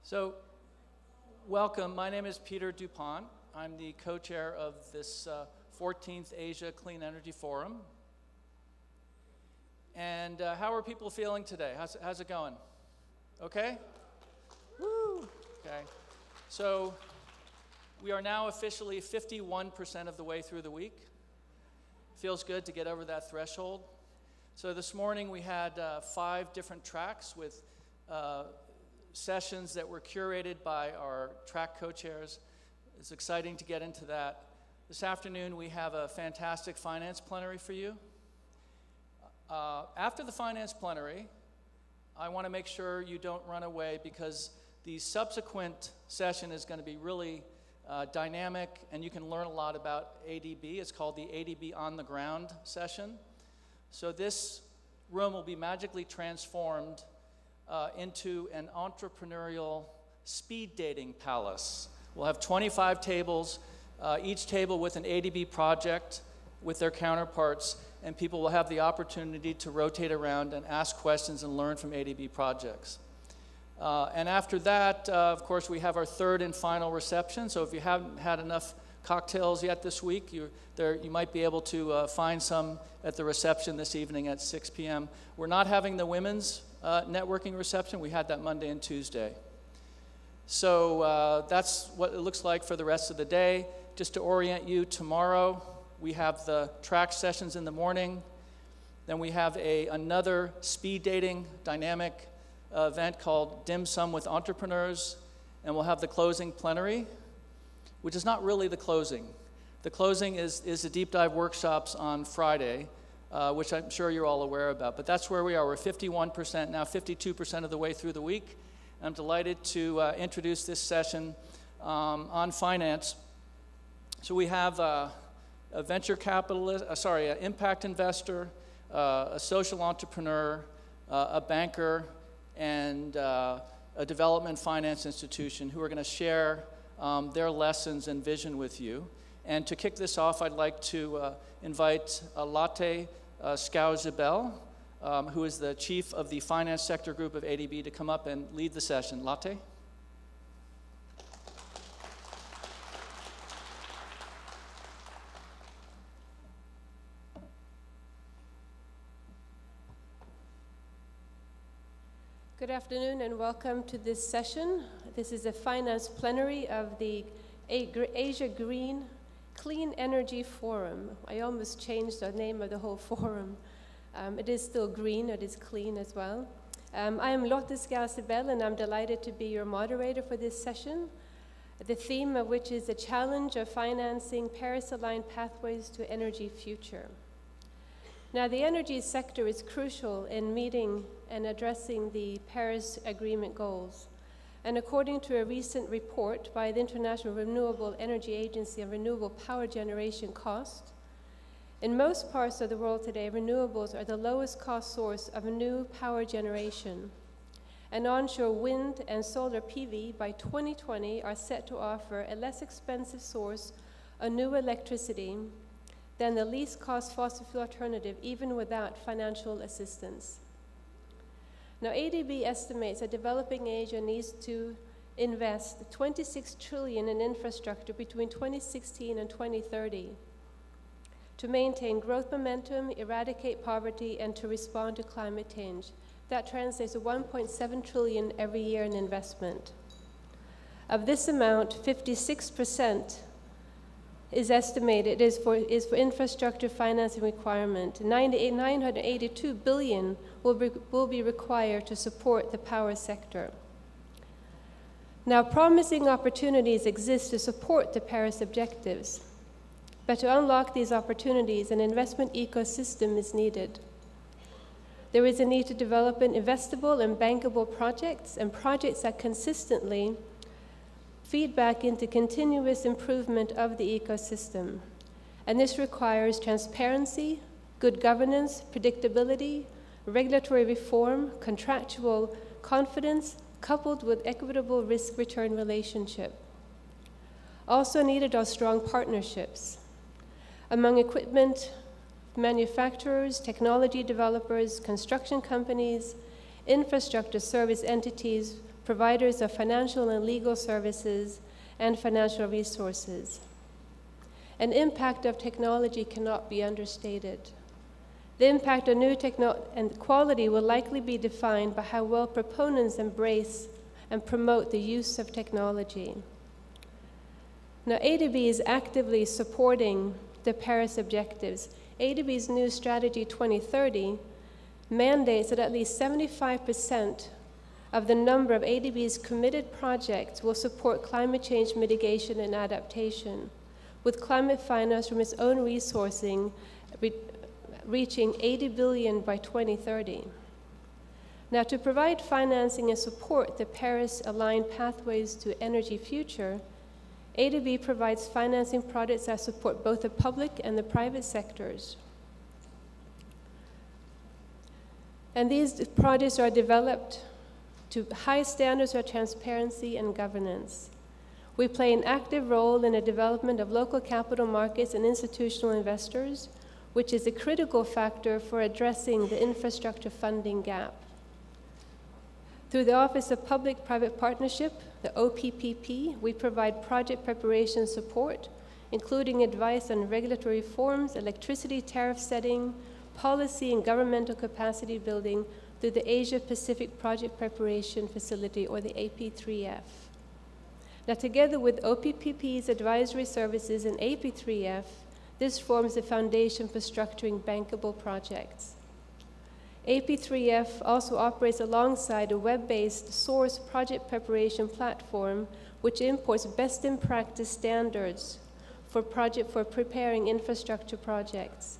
So, welcome. My name is Peter Dupont. I'm the co-chair of this 14th Asia Clean Energy Forum. And how are people feeling today? How's it going? Okay? Woo! Okay. So, we are now officially 51% of the way through the week. Feels good to get over that threshold. So this morning we had 5 different tracks with sessions that were curated by our track co-chairs. It's exciting to get into that. This afternoon we have a fantastic finance plenary for you. After the finance plenary, I want to make sure you don't run away because the subsequent session is going to be really dynamic, and you can learn a lot about ADB. It's called the ADB on the ground session. So this room will be magically transformed into an entrepreneurial speed dating palace. We'll have 25 tables, each table with an ADB project with their counterparts, and people will have the opportunity to rotate around and ask questions and learn from ADB projects. And after that, of course, we have our third and final reception. So if you haven't had enough cocktails yet this week, you might be able to find some at the reception this evening at 6 p.m. We're not having the women's networking reception. We had that Monday and Tuesday. So that's what it looks like for the rest of the day. Just to orient you, tomorrow we have the track sessions in the morning. Then we have another speed dating dynamic event called Dim Sum with Entrepreneurs, and we'll have the closing plenary, which is not really the closing. The closing is the deep dive workshops on Friday, which I'm sure you're all aware about. But that's where we are. We're 51%, now 52% of the way through the week. I'm delighted to introduce this session on finance. So we have a venture capitalist, an impact investor, a social entrepreneur, a banker, and a development finance institution who are going to share their lessons and vision with you. And to kick this off, I'd like to invite Latte Scow-Zibel, who is the chief of the finance sector group of ADB, to come up and lead the session. Latte? Good afternoon and welcome to this session. This is a finance plenary of the Asia Green Clean Energy Forum. I almost changed the name of the whole forum. It is still green, it is clean as well. I am Lotte Scow-Zibel, and I'm delighted to be your moderator for this session, the theme of which is the challenge of financing Paris-aligned pathways to energy future. Now, the energy sector is crucial in meeting and addressing the Paris Agreement goals. And according to a recent report by the International Renewable Energy Agency on renewable power generation cost, in most parts of the world today, renewables are the lowest cost source of new power generation. And onshore wind and solar PV by 2020 are set to offer a less expensive source of new electricity than the least cost fossil fuel alternative, even without financial assistance. Now, ADB estimates that developing Asia needs to invest 26 trillion in infrastructure between 2016 and 2030 to maintain growth momentum, eradicate poverty, and to respond to climate change. That translates to 1.7 trillion every year in investment. Of this amount, 56% is estimated is for infrastructure financing requirement. 982 billion will be required to support the power sector. Now, promising opportunities exist to support the Paris objectives, but to unlock these opportunities, an investment ecosystem is needed. There is a need to develop an investable and bankable projects, and projects that consistently feedback into continuous improvement of the ecosystem. And this requires transparency, good governance, predictability, regulatory reform, contractual confidence, coupled with equitable risk-return relationship. Also needed are strong partnerships among equipment manufacturers, technology developers, construction companies, infrastructure service entities, providers of financial and legal services, and financial resources. An impact of technology cannot be understated. The impact of new technology and quality will likely be defined by how well proponents embrace and promote the use of technology. Now, ADB is actively supporting the Paris objectives. ADB's new strategy 2030 mandates that at least 75% of the number of ADB's committed projects will support climate change mitigation and adaptation, with climate finance from its own resourcing reaching 80 billion by 2030. Now, to provide financing and support the Paris-aligned pathways to energy future, ADB provides financing products that support both the public and the private sectors. And these projects are developed to high standards of transparency and governance. We play an active role in the development of local capital markets and institutional investors, which is a critical factor for addressing the infrastructure funding gap. Through the Office of Public-Private Partnership, the OPPP, we provide project preparation support, including advice on regulatory reforms, electricity tariff setting, policy and governmental capacity building through the Asia-Pacific Project Preparation Facility, or the AP3F. Now, together with OPPP's advisory services and AP3F, this forms the foundation for structuring bankable projects. AP3F also operates alongside a web-based source project preparation platform, which imports best-in-practice standards for preparing infrastructure projects.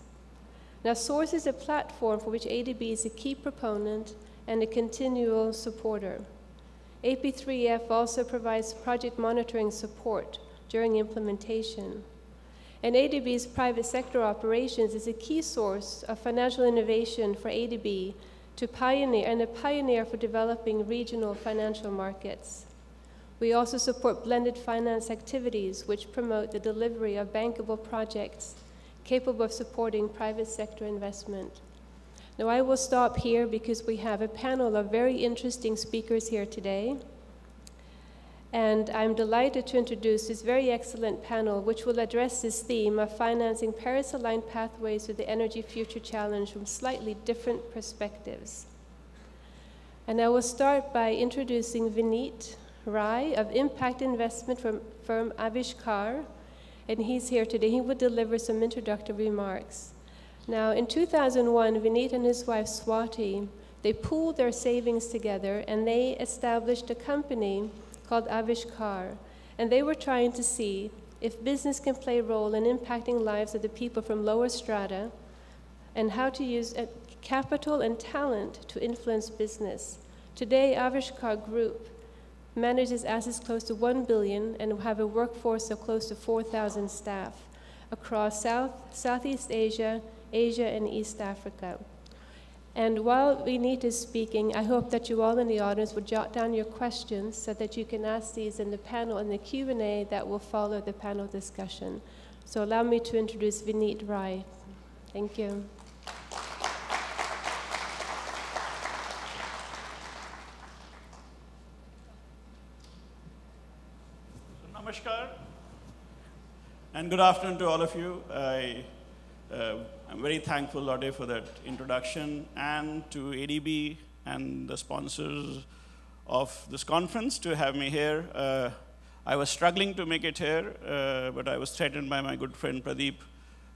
Now, SOURCE is a platform for which ADB is a key proponent and a continual supporter. AP3F also provides project monitoring support during implementation. And ADB's private sector operations is a key source of financial innovation for ADB to pioneer, and a pioneer for developing regional financial markets. We also support blended finance activities which promote the delivery of bankable projects capable of supporting private sector investment. Now, I will stop here because we have a panel of very interesting speakers here today. And I'm delighted to introduce this very excellent panel, which will address this theme of financing Paris-aligned pathways to the energy future challenge from slightly different perspectives. And I will start by introducing Vineet Rai of impact investment firm Avishkar, and he's here today. He will deliver some introductory remarks. Now, in 2001, Vineet and his wife Swati, they pooled their savings together and they established a company called Avishkar, and they were trying to see if business can play a role in impacting lives of the people from lower strata, and how to use capital and talent to influence business. Today, Avishkar Group manages assets close to 1 billion and have a workforce of close to 4,000 staff across Southeast Asia, Asia, and East Africa. And while Vineet is speaking, I hope that you all in the audience would jot down your questions so that you can ask these in the panel and the Q&A that will follow the panel discussion. So allow me to introduce Vineet Rai. Thank you. Namaskar, and good afternoon to all of you. I'm very thankful, Lode, for that introduction, and to ADB and the sponsors of this conference to have me here. I was struggling to make it here, but I was threatened by my good friend Pradeep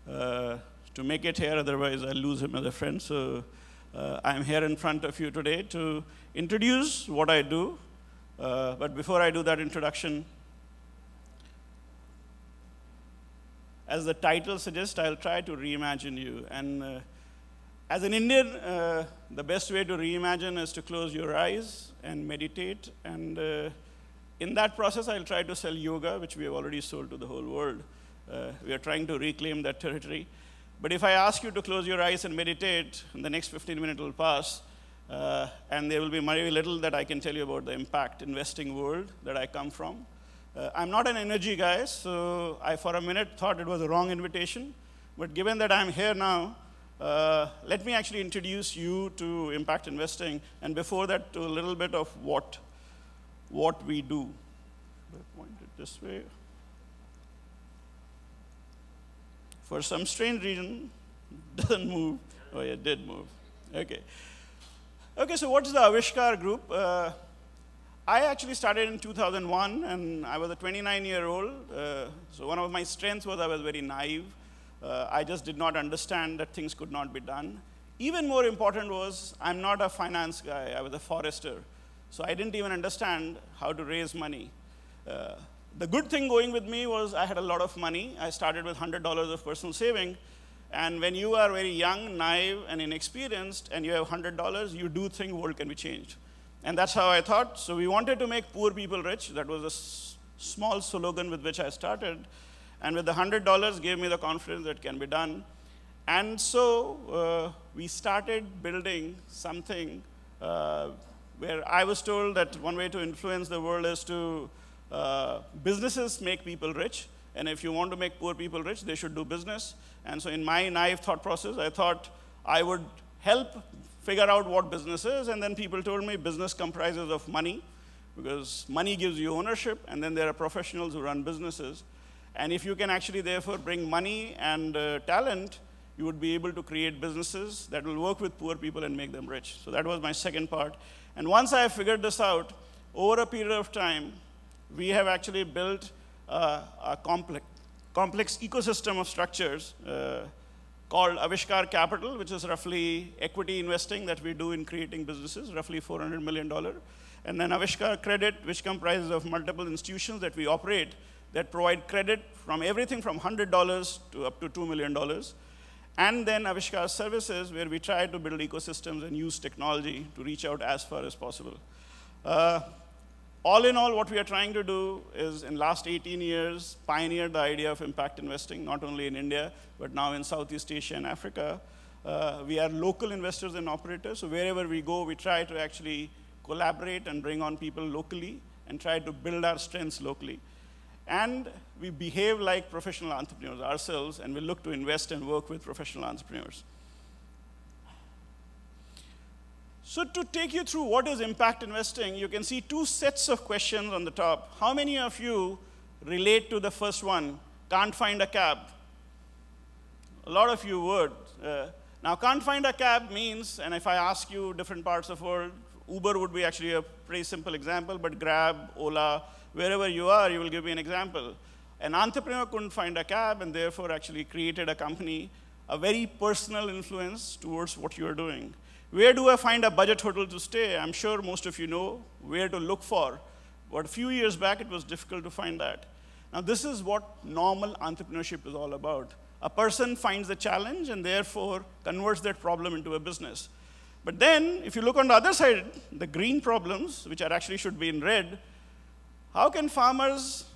to make it here, otherwise I'll lose him as a friend. So I'm here in front of you today to introduce what I do. But before I do that introduction, as the title suggests, I'll try to reimagine you. And as an Indian, the best way to reimagine is to close your eyes and meditate. And in that process, I'll try to sell yoga, which we have already sold to the whole world. We are trying to reclaim that territory. But if I ask you to close your eyes and meditate, in the next 15 minutes will pass, and there will be very little that I can tell you about the impact investing world that I come from. I'm not an energy guy, so I, for a minute, thought it was a wrong invitation. But given that I'm here now, let me actually introduce you to impact investing, and before that, to a little bit of what. what we do. I point it this way. For some strange reason, it doesn't move. Oh, yeah, it did move. Okay. Okay, so what's the Avishkar group? I actually started in 2001, and I was a 29-year-old. So one of my strengths was I was very naive. I just did not understand that things could not be done. Even more important was I'm not a finance guy. I was a forester. So I didn't even understand how to raise money. The good thing going with me was I had a lot of money. I started with $100 of personal saving. And when you are very young, naive, and inexperienced, and you have $100, you do think the world can be changed. And that's how I thought. So we wanted to make poor people rich. That was a small slogan with which I started. And with the $100, gave me the confidence that can be done. And so we started building something where I was told that one way to influence the world is to businesses make people rich. And if you want to make poor people rich, they should do business. And so in my naive thought process, I thought I would help figure out what business is. And then people told me business comprises of money, because money gives you ownership. And then there are professionals who run businesses. And if you can actually, therefore, bring money and talent, you would be able to create businesses that will work with poor people and make them rich. So that was my second part. And once I figured this out, over a period of time, we have actually built a complex ecosystem of structures called Avishkar Capital, which is roughly equity investing that we do in creating businesses, roughly $400 million. And then Avishkar Credit, which comprises of multiple institutions that we operate that provide credit from everything from $100 to up to $2 million. And then Avishkar Services, where we try to build ecosystems and use technology to reach out as far as possible. All in all, what we are trying to do is, in the last 18 years, pioneer the idea of impact investing, not only in India, but now in Southeast Asia and Africa. We are local investors and operators, so wherever we go, we try to actually collaborate and bring on people locally and try to build our strengths locally. And we behave like professional entrepreneurs ourselves, and we look to invest and work with professional entrepreneurs. So to take you through what is impact investing, you can see two sets of questions on the top. How many of you relate to the first one, can't find a cab? A lot of you would. Now, can't find a cab means, and if I ask you different parts of the world, Uber would be actually a pretty simple example, but Grab, Ola, wherever you are, you will give me an example. An entrepreneur couldn't find a cab and therefore actually created a company, a very personal influence towards what you are doing. Where do I find a budget hotel to stay? I'm sure most of you know where to look for. But a few years back, it was difficult to find that. Now, this is what normal entrepreneurship is all about. A person finds a challenge and therefore converts that problem into a business. But then, if you look on the other side, the green problems, which are actually should be in red, how can farmers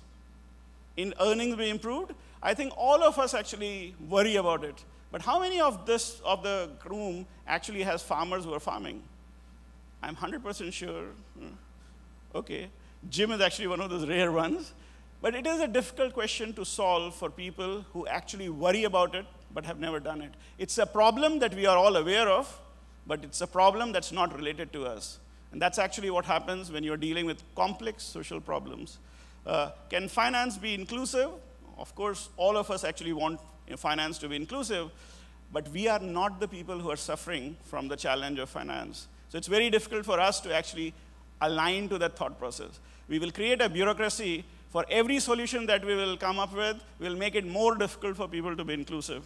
in earnings be improved? I think all of us actually worry about it. But how many of the room actually has farmers who are farming? I'm 100% sure. Okay. Jim is actually one of those rare ones. But it is a difficult question to solve for people who actually worry about it but have never done it. It's a problem that we are all aware of, but it's a problem that's not related to us. And that's actually what happens when you're dealing with complex social problems. Can finance be inclusive? Of course, all of us actually want finance to be inclusive, but we are not the people who are suffering from the challenge of finance. So it's very difficult for us to actually align to that thought process. We will create a bureaucracy for every solution that we will come up with. We'll make it more difficult for people to be inclusive.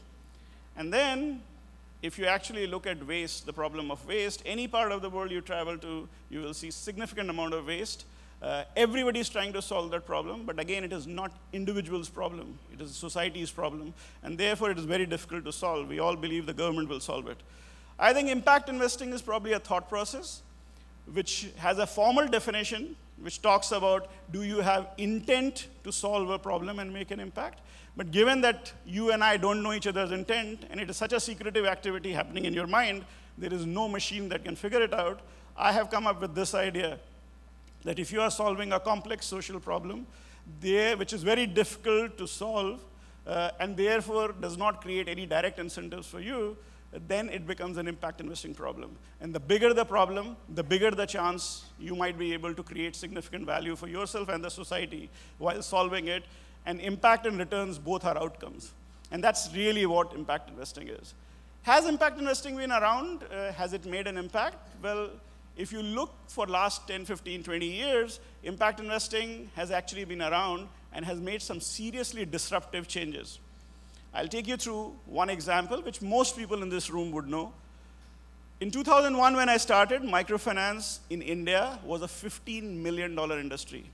And then, if you actually look at waste, the problem of waste, any part of the world you travel to, you will see significant amount of waste. Everybody is trying to solve that problem, but again, it is not individual's problem. It is society's problem, and therefore, it is very difficult to solve. We all believe the government will solve it. I think impact investing is probably a thought process which has a formal definition which talks about, do you have intent to solve a problem and make an impact? But given that you and I don't know each other's intent, and it is such a secretive activity happening in your mind, there is no machine that can figure it out, I have come up with this idea that if you are solving a complex social problem, which is very difficult to solve, and therefore does not create any direct incentives for you, then it becomes an impact investing problem. And the bigger the problem, the bigger the chance you might be able to create significant value for yourself and the society while solving it. And impact and returns both are outcomes. And that's really what impact investing is. Has impact investing been around? Has it made an impact? Well, if you look for last 10, 15, 20 years, impact investing has actually been around and has made some seriously disruptive changes. I'll take you through one example, which most people in this room would know. In 2001, when I started, microfinance in India was a $15 million industry.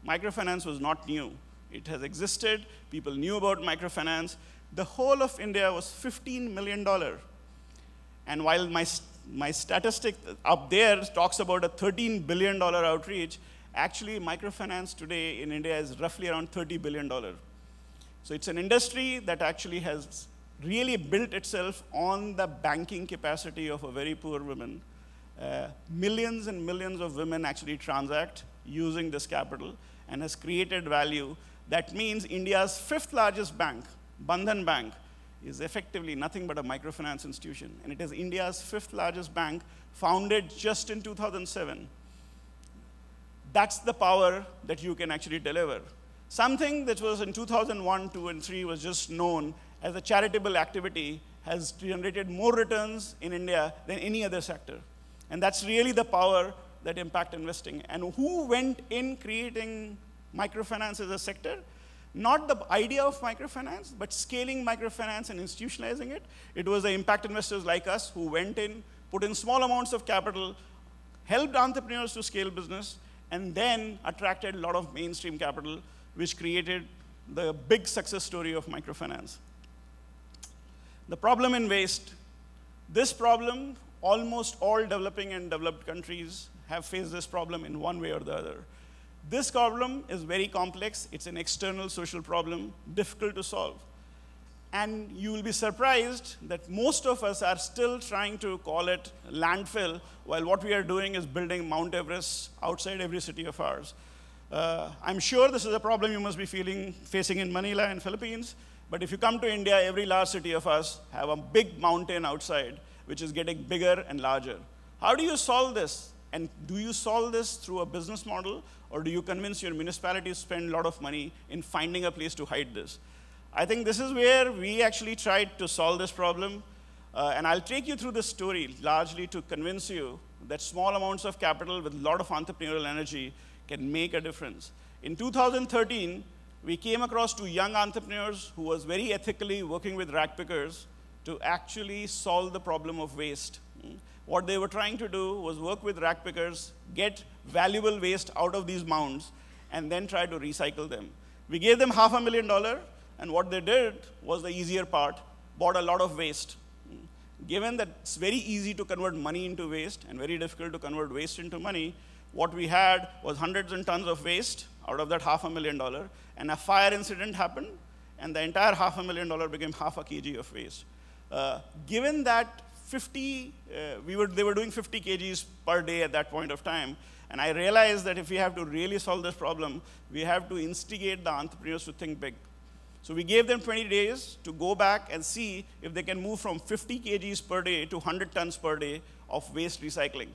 Microfinance was not new. It has existed. People knew about microfinance. The whole of India was $15 million. And while my statistic up there talks about a $13 billion outreach, actually microfinance today in India is roughly around $30 billion. So it's an industry that actually has really built itself on the banking capacity of a very poor woman. Millions and millions of women actually transact using this capital and has created value. That means India's 5th largest bank, Bandhan Bank, is effectively nothing but a microfinance institution. And it is India's 5th largest bank, founded just in 2007. That's the power that you can actually deliver. Something that was in 2001, 2, and 3 was just known as a charitable activity has generated more returns in India than any other sector. And that's really the power that impact investing. And who went in creating microfinance as a sector? Not the idea of microfinance, but scaling microfinance and institutionalizing it. It was the impact investors like us who went in, put in small amounts of capital, helped entrepreneurs to scale business, and then attracted a lot of mainstream capital, which created the big success story of microfinance. The problem in waste. This problem, almost all developing and developed countries have faced this problem in one way or the other. This problem is very complex. It's an external social problem, difficult to solve. And you will be surprised that most of us are still trying to call it landfill, while what we are doing is building Mount Everest outside every city of ours. I'm sure this is a problem you must be facing in Manila and Philippines, but if you come to India, every large city of us have a big mountain outside, which is getting bigger and larger. How do you solve this? And do you solve this through a business model, or do you convince your municipality to spend a lot of money in finding a place to hide this? I think this is where we actually tried to solve this problem. And I'll take you through this story largely to convince you that small amounts of capital with a lot of entrepreneurial energy can make a difference. In 2013, we came across 2 young entrepreneurs who was very ethically working with rag pickers to actually solve the problem of waste. What they were trying to do was work with rag pickers, get valuable waste out of these mounds, and then try to recycle them. We gave them $500,000, and what they did was the easier part, bought a lot of waste. Given that it's very easy to convert money into waste and very difficult to convert waste into money, what we had was hundreds of tons of waste out of that $500,000, and a fire incident happened, and the entire $500,000 became half a kg of waste. Given that they were doing 50 kgs per day at that point of time, and I realized that if we have to really solve this problem, we have to instigate the entrepreneurs to think big. So we gave them 20 days to go back and see if they can move from 50 kgs per day to 100 tons per day of waste recycling.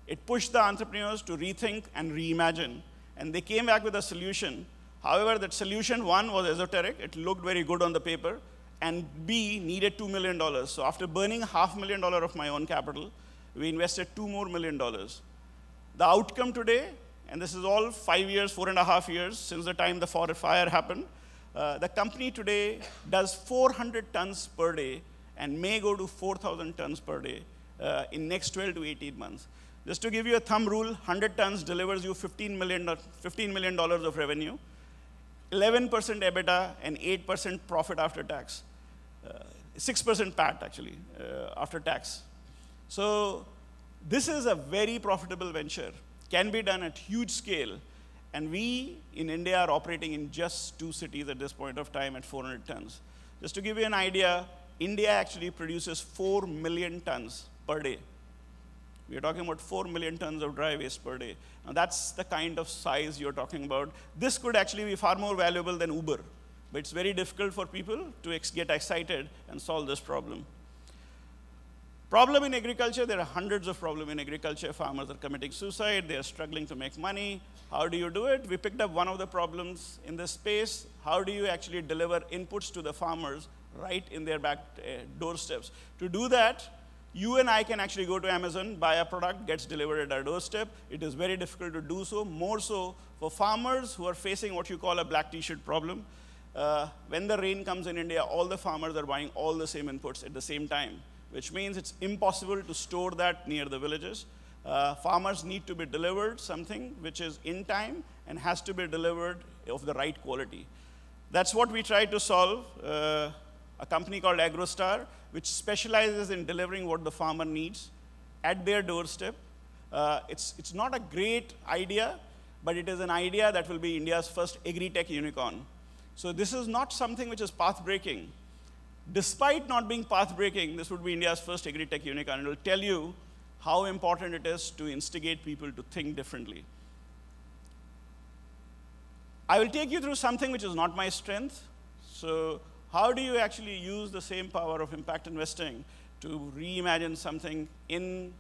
It pushed the entrepreneurs to rethink and reimagine, and they came back with a solution. However, that solution, 1, was esoteric. It looked very good on the paper, and B, needed $2 million. So after burning $500,000 of my own capital, we invested $2 more million. The outcome today, and this is all 5 years, 4.5 years since the time the fire happened, the company today does 400 tons per day and may go to 4,000 tons per day in next 12 to 18 months. Just to give you a thumb rule, 100 tons delivers you $15 million of revenue, 11% EBITDA, and 8% profit after tax. 6% PAT, actually, after tax. So this is a very profitable venture, can be done at huge scale. And we, in India, are operating in just 2 cities at this point of time at 400 tons. Just to give you an idea, India actually produces 4 million tons per day. We are talking about 4 million tons of dry waste per day. Now, that's the kind of size you're talking about. This could actually be far more valuable than Uber, but it's very difficult for people to get excited and solve this problem. Problem in agriculture, there are hundreds of problems in agriculture. Farmers are committing suicide. They are struggling to make money. How do you do it? We picked up one of the problems in this space. How do you actually deliver inputs to the farmers right in their back doorsteps? To do that, you and I can actually go to Amazon, buy a product, gets delivered at our doorstep. It is very difficult to do so, more so for farmers who are facing what you call a black t-shirt problem. When the rain comes in India, all the farmers are buying all the same inputs at the same time, which means it's impossible to store that near the villages. Farmers need to be delivered something which is in time and has to be delivered of the right quality. That's what we try to solve. A company called AgroStar, which specializes in delivering what the farmer needs at their doorstep. It's not a great idea, but it is an idea that will be India's first agri-tech unicorn. So this is not something which is path-breaking. Despite not being path-breaking, this would be India's first agri-tech unicorn. It will tell you how important it is to instigate people to think differently. I will take you through something which is not my strength. So how do you actually use the same power of impact investing to reimagine something in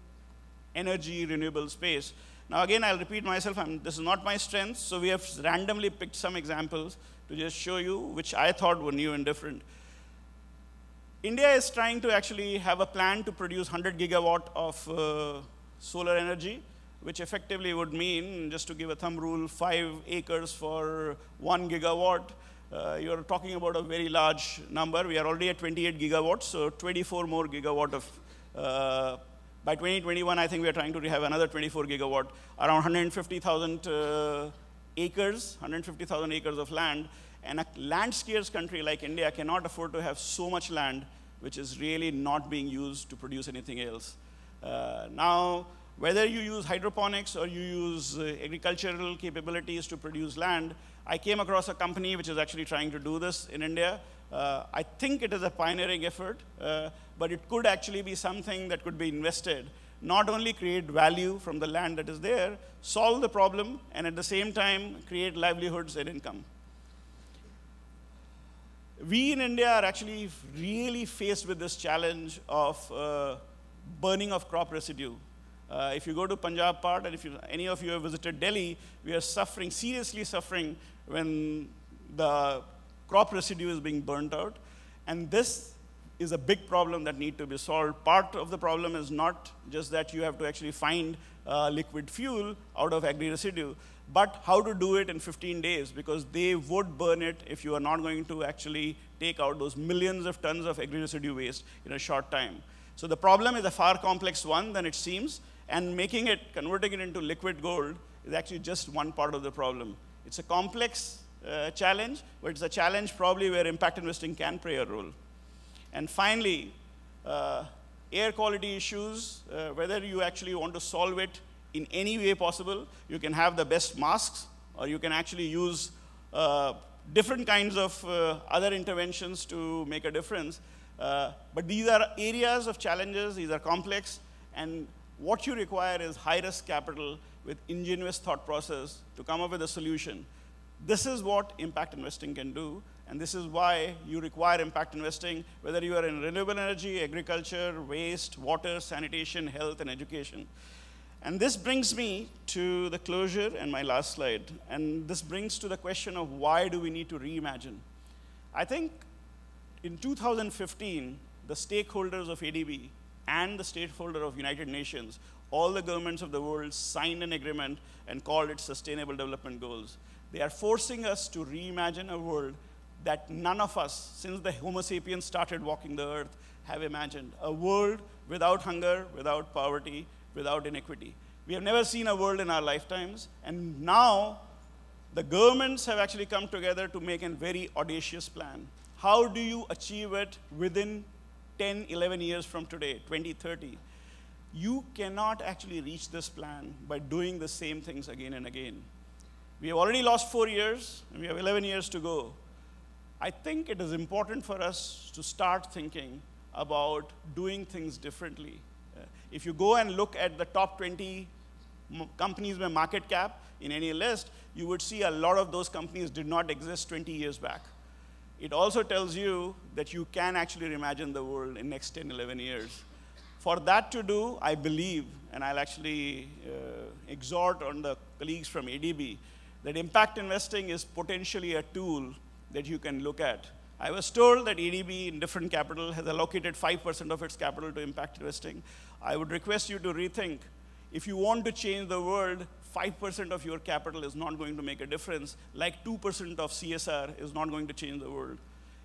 energy renewable space? Now again, I'll repeat myself, this is not my strength, so we have randomly picked some examples to just show you which I thought were new and different. India is trying to actually have a plan to produce 100 gigawatt of solar energy, which effectively would mean, just to give a thumb rule, 5 acres for 1 gigawatt. You're talking about a very large number. We are already at 28 gigawatts, so 24 more gigawatt of, by 2021, I think we are trying to have another 24 gigawatt, around 150,000 acres, 150,000 acres of land. And a land-scarce country like India cannot afford to have so much land which is really not being used to produce anything else. Now, whether you use hydroponics or you use agricultural capabilities to produce land, I came across a company which is actually trying to do this in India. I think it is a pioneering effort, but it could actually be something that could be invested, not only create value from the land that is there, solve the problem, and at the same time, create livelihoods and income. We in India are actually really faced with this challenge of burning of crop residue. If you go to Punjab part, and if any of you have visited Delhi, we are suffering, seriously suffering, when the crop residue is being burnt out. And this is a big problem that needs to be solved. Part of the problem is not just that you have to actually find liquid fuel out of agri residue, but how to do it in 15 days, because they would burn it if you are not going to actually take out those millions of tons of agri residue waste in a short time. So the problem is a far complex one than it seems, and converting it into liquid gold is actually just one part of the problem. It's a complex challenge, but it's a challenge probably where impact investing can play a role. And finally, air quality issues, whether you actually want to solve it in any way possible, you can have the best masks, or you can actually use different kinds of other interventions to make a difference. But these are areas of challenges, these are complex, and what you require is high-risk capital with ingenious thought process to come up with a solution. This is what impact investing can do, and this is why you require impact investing, whether you are in renewable energy, agriculture, waste, water, sanitation, health, and education. And this brings me to the closure and my last slide. And this brings to the question of why do we need to reimagine? I think in 2015, the stakeholders of ADB and the stakeholder of United Nations, all the governments of the world signed an agreement and called it Sustainable Development Goals. They are forcing us to reimagine a world that none of us, since the Homo sapiens started walking the earth, have imagined. A world without hunger, without poverty, without inequity. We have never seen a world in our lifetimes, and now the governments have actually come together to make a very audacious plan. How do you achieve it within 10, 11 years from today, 2030? You cannot actually reach this plan by doing the same things again and again. We have already lost 4 years, and we have 11 years to go. I think it is important for us to start thinking about doing things differently. If you go and look at the top 20 companies by market cap in any list, you would see a lot of those companies did not exist 20 years back. It also tells you that you can actually reimagine the world in the next 10, 11 years. For that to do, I believe, and I'll actually exhort on the colleagues from ADB, that impact investing is potentially a tool that you can look at. I was told that ADB in different capital has allocated 5% of its capital to impact investing. I would request you to rethink. If you want to change the world, 5% of your capital is not going to make a difference, like 2% of CSR is not going to change the world.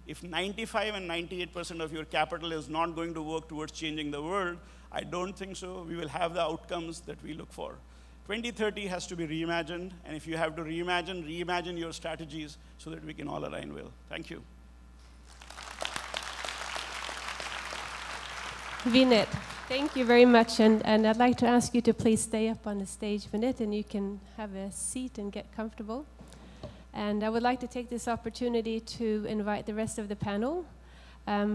If 95 and 98% of your capital is not going to work towards changing the world, I don't think so. We will have the outcomes that we look for. 2030 has to be reimagined, and if you have to reimagine your strategies so that we can all align well. Thank you. Vinit, thank you very much, and I'd like to ask you to please stay up on the stage, Vinit, and you can have a seat and get comfortable. And I would like to take this opportunity to invite the rest of the panel.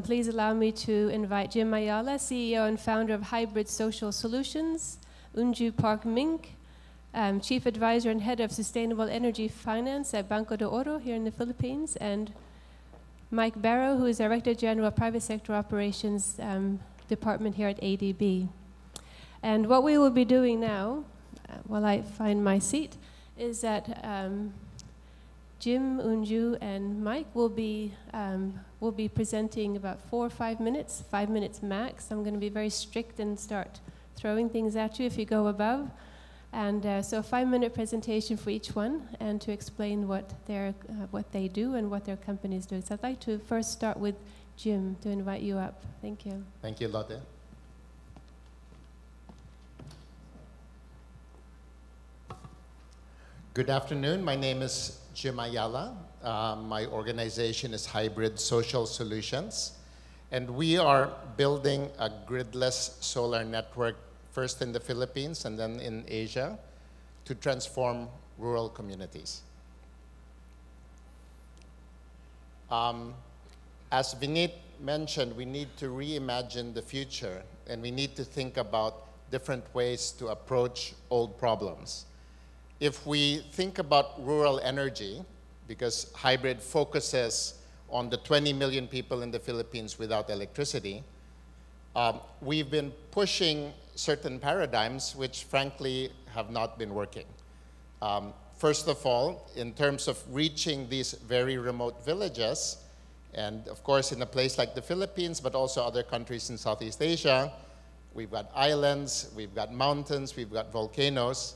Please allow me to invite Jim Ayala, CEO and founder of Hybrid Social Solutions, Unju Park Mink, Chief Advisor and Head of Sustainable Energy Finance at Banco de Oro here in the Philippines, and Mike Barrow, who is Director General of Private Sector Operations Department here at ADB. And what we will be doing now, while I find my seat, is that Jim, Unju, and Mike will be presenting about 4 or 5 minutes, 5 minutes max. I'm going to be very strict and start throwing things at you if you go above. And so a 5-minute presentation for each one, and to explain what they do and what their company is doing. So I'd like to first start with Jim to invite you up. Thank you. Thank you, Lotte. Good afternoon. My name is Jim Ayala. My organization is Hybrid Social Solutions, and we are building a gridless solar network, first in the Philippines and then in Asia, to transform rural communities. As Vinit mentioned, we need to reimagine the future, and we need to think about different ways to approach old problems. If we think about rural energy, because hybrid focuses on the 20 million people in the Philippines without electricity, we've been pushing certain paradigms which frankly have not been working. First of all, in terms of reaching these very remote villages, and of course in a place like the Philippines, but also other countries in Southeast Asia, we've got islands, we've got mountains, we've got volcanoes.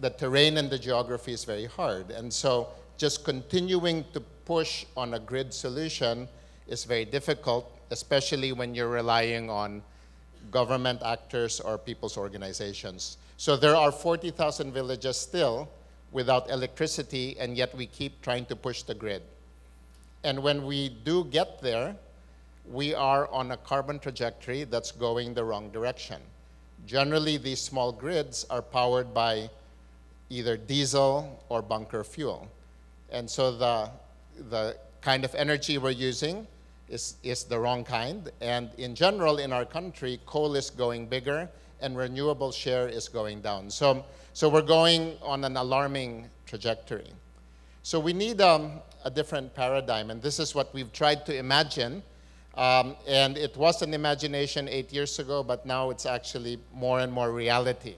The terrain and the geography is very hard. And so just continuing to push on a grid solution is very difficult, especially when you're relying on government actors or people's organizations. So there are 40,000 villages still without electricity, and yet we keep trying to push the grid. And when we do get there, we are on a carbon trajectory that's going the wrong direction. Generally, these small grids are powered by either diesel or bunker fuel. And so the kind of energy we're using is the wrong kind. And in general, in our country, coal is going bigger and renewable share is going down. So we're going on an alarming trajectory. So we need a different paradigm, and this is what we've tried to imagine. And it was an imagination 8 years ago, but now it's actually more and more reality.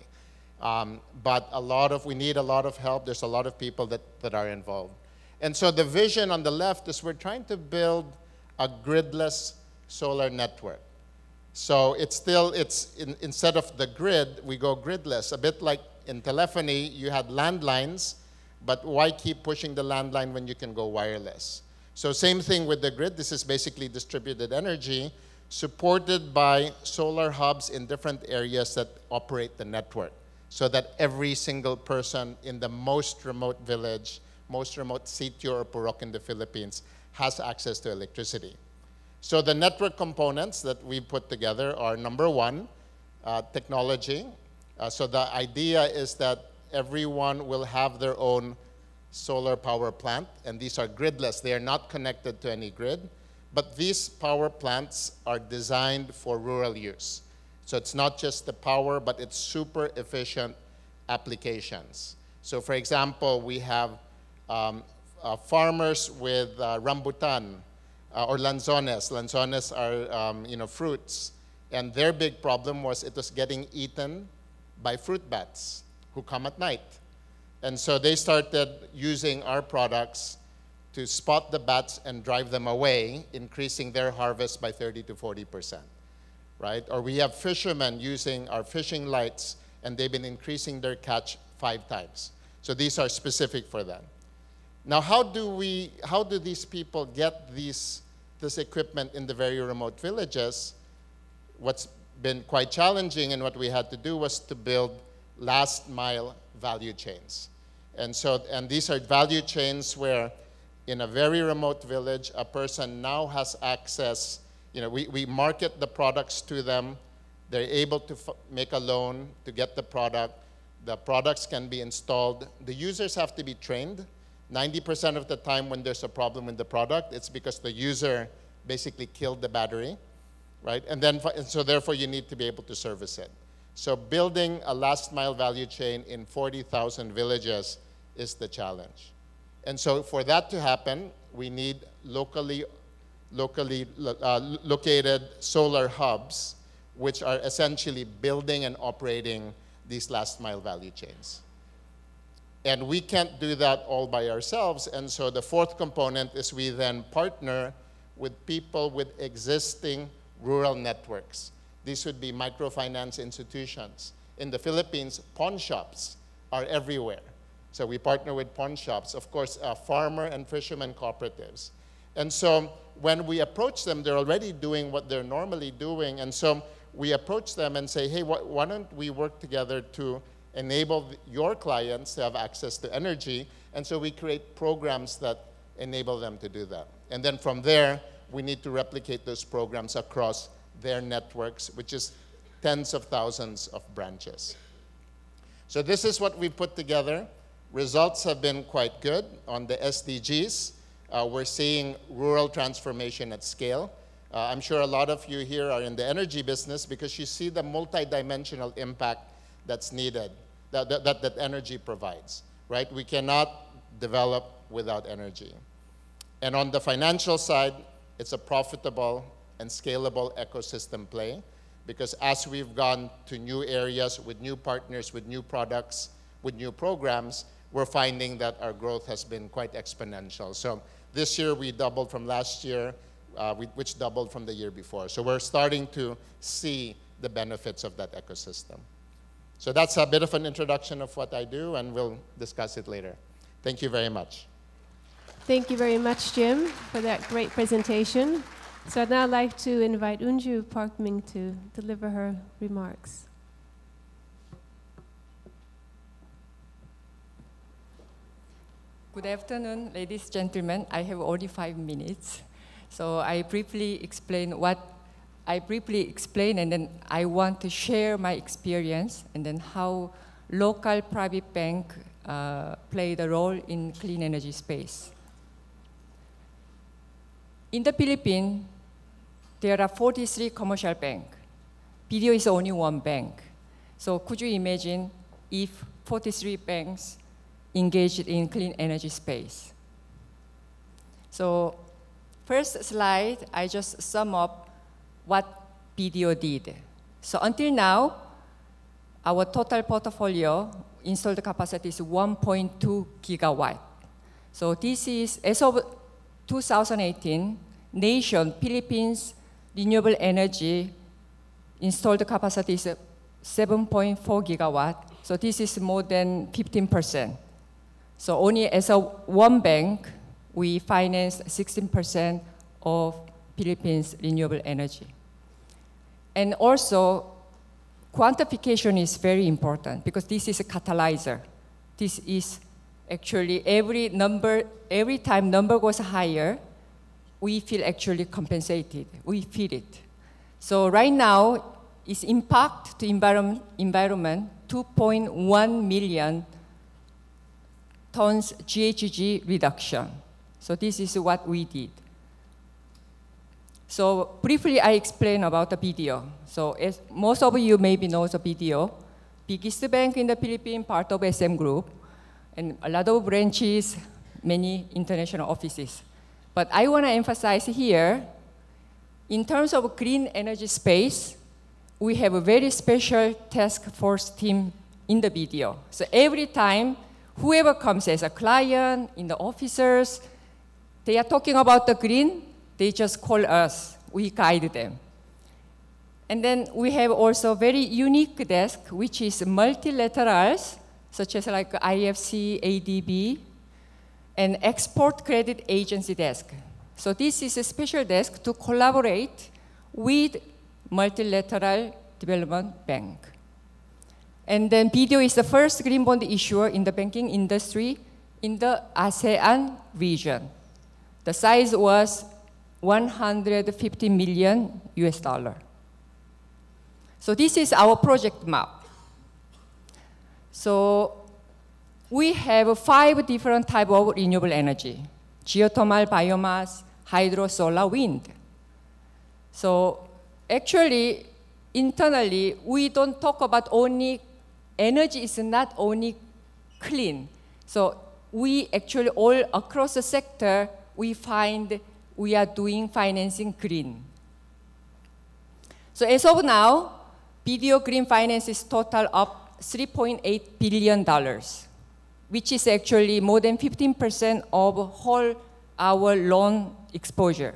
But we need a lot of help. There's a lot of people that are involved. And so the vision on the left is we're trying to build a gridless solar network. So instead of the grid, we go gridless. A bit like in telephony, you had landlines, but why keep pushing the landline when you can go wireless? So same thing with the grid. This is basically distributed energy supported by solar hubs in different areas that operate the network, so that every single person in the most remote village, most remote sitio or purok in the Philippines has access to electricity. So the network components that we put together are, number one, technology. So the idea is that everyone will have their own solar power plant, and these are gridless. They are not connected to any grid, but these power plants are designed for rural use. So it's not just the power, but it's super efficient applications. So for example, we have farmers with rambutan or lanzones. Lanzones are fruits, And their big problem was it was getting eaten by fruit bats who come at night. And so they started using our products to spot the bats and drive them away, increasing their harvest by 30 to 40%, right? Or we have fishermen using our fishing lights, and they've been increasing their catch 5 times. So these are specific for them. Now, how do these people get this equipment in the very remote villages? What's been quite challenging and what we had to do was to build last mile value chains. And these are value chains where in a very remote village, a person now has access, we market the products to them. They're able to make a loan to get the product. The products can be installed. The users have to be trained. 90% of the time when there's a problem with the product, it's because the user basically killed the battery, right? And so therefore you need to be able to service it. So building a last mile value chain in 40,000 villages is the challenge. And so for that to happen, we need locally located solar hubs, which are essentially building and operating these last mile value chains. And we can't do that all by ourselves. And so the fourth component is we then partner with people with existing rural networks. These would be microfinance institutions. In the Philippines, pawn shops are everywhere. So we partner with pawn shops, of course, farmer and fisherman cooperatives. And so when we approach them, they're already doing what they're normally doing. And so we approach them and say, hey, why don't we work together to enable your clients to have access to energy? And so we create programs that enable them to do that. And then from there, we need to replicate those programs across their networks, which is tens of thousands of branches. So this is what we put together. Results have been quite good on the SDGs. We're seeing rural transformation at scale. I'm sure a lot of you here are in the energy business because you see the multidimensional impact that's needed, that energy provides, right? We cannot develop without energy. And on the financial side, it's a profitable and scalable ecosystem play because as we've gone to new areas with new partners, with new products, with new programs, we're finding that our growth has been quite exponential. So this year we doubled from last year, which doubled from the year before. So we're starting to see the benefits of that ecosystem. So that's a bit of an introduction of what I do, and we'll discuss it later. Thank you very much. Thank you very much, Jim, for that great presentation. So I'd now like to invite Unju Parkming to deliver her remarks. Good afternoon, ladies and gentlemen. I have only 5 minutes. So I briefly explain and then I want to share my experience and then how local private bank play the role in clean energy space. In the Philippines, there are 43 commercial banks. BDO is only one bank. So could you imagine if 43 banks engaged in clean energy space? So first slide, I just sum up what BDO did. So until now, our total portfolio installed capacity is 1.2 gigawatt. So this is, as of 2018, Philippines renewable energy installed capacity is 7.4 gigawatt. So this is more than 15%. So only as a one bank, we finance 16% of Philippines renewable energy. And also, quantification is very important because this is a catalyzer. This is actually every time number goes higher, we feel actually compensated. We feel it. So right now, its impact to environment 2.1 million tons GHG reduction. So this is what we did. So briefly, I explain about the BDO. So as most of you maybe know the BDO, biggest bank in the Philippines, part of SM Group, and a lot of branches, many international offices. But I want to emphasize here, in terms of clean energy space, we have a very special task force team in the BDO. So every time, whoever comes as a client, in the officers, they are talking about the green, they just call us, we guide them. And then we have also very unique desk, which is multilaterals, such as like IFC, ADB, and Export Credit Agency desk. So this is a special desk to collaborate with multilateral development bank. And then BDO is the first green bond issuer in the banking industry in the ASEAN region. The size was 150 million US dollar. So this is our project map. So we have 5 different types of renewable energy: geothermal, biomass, hydro, solar, wind. So actually, internally, we don't talk about only energy is not only clean. So we actually all across the sector, we find we are doing financing green. So as of now, BDO Green Finance is total of $3.8 billion, which is actually more than 15% of whole our loan exposure.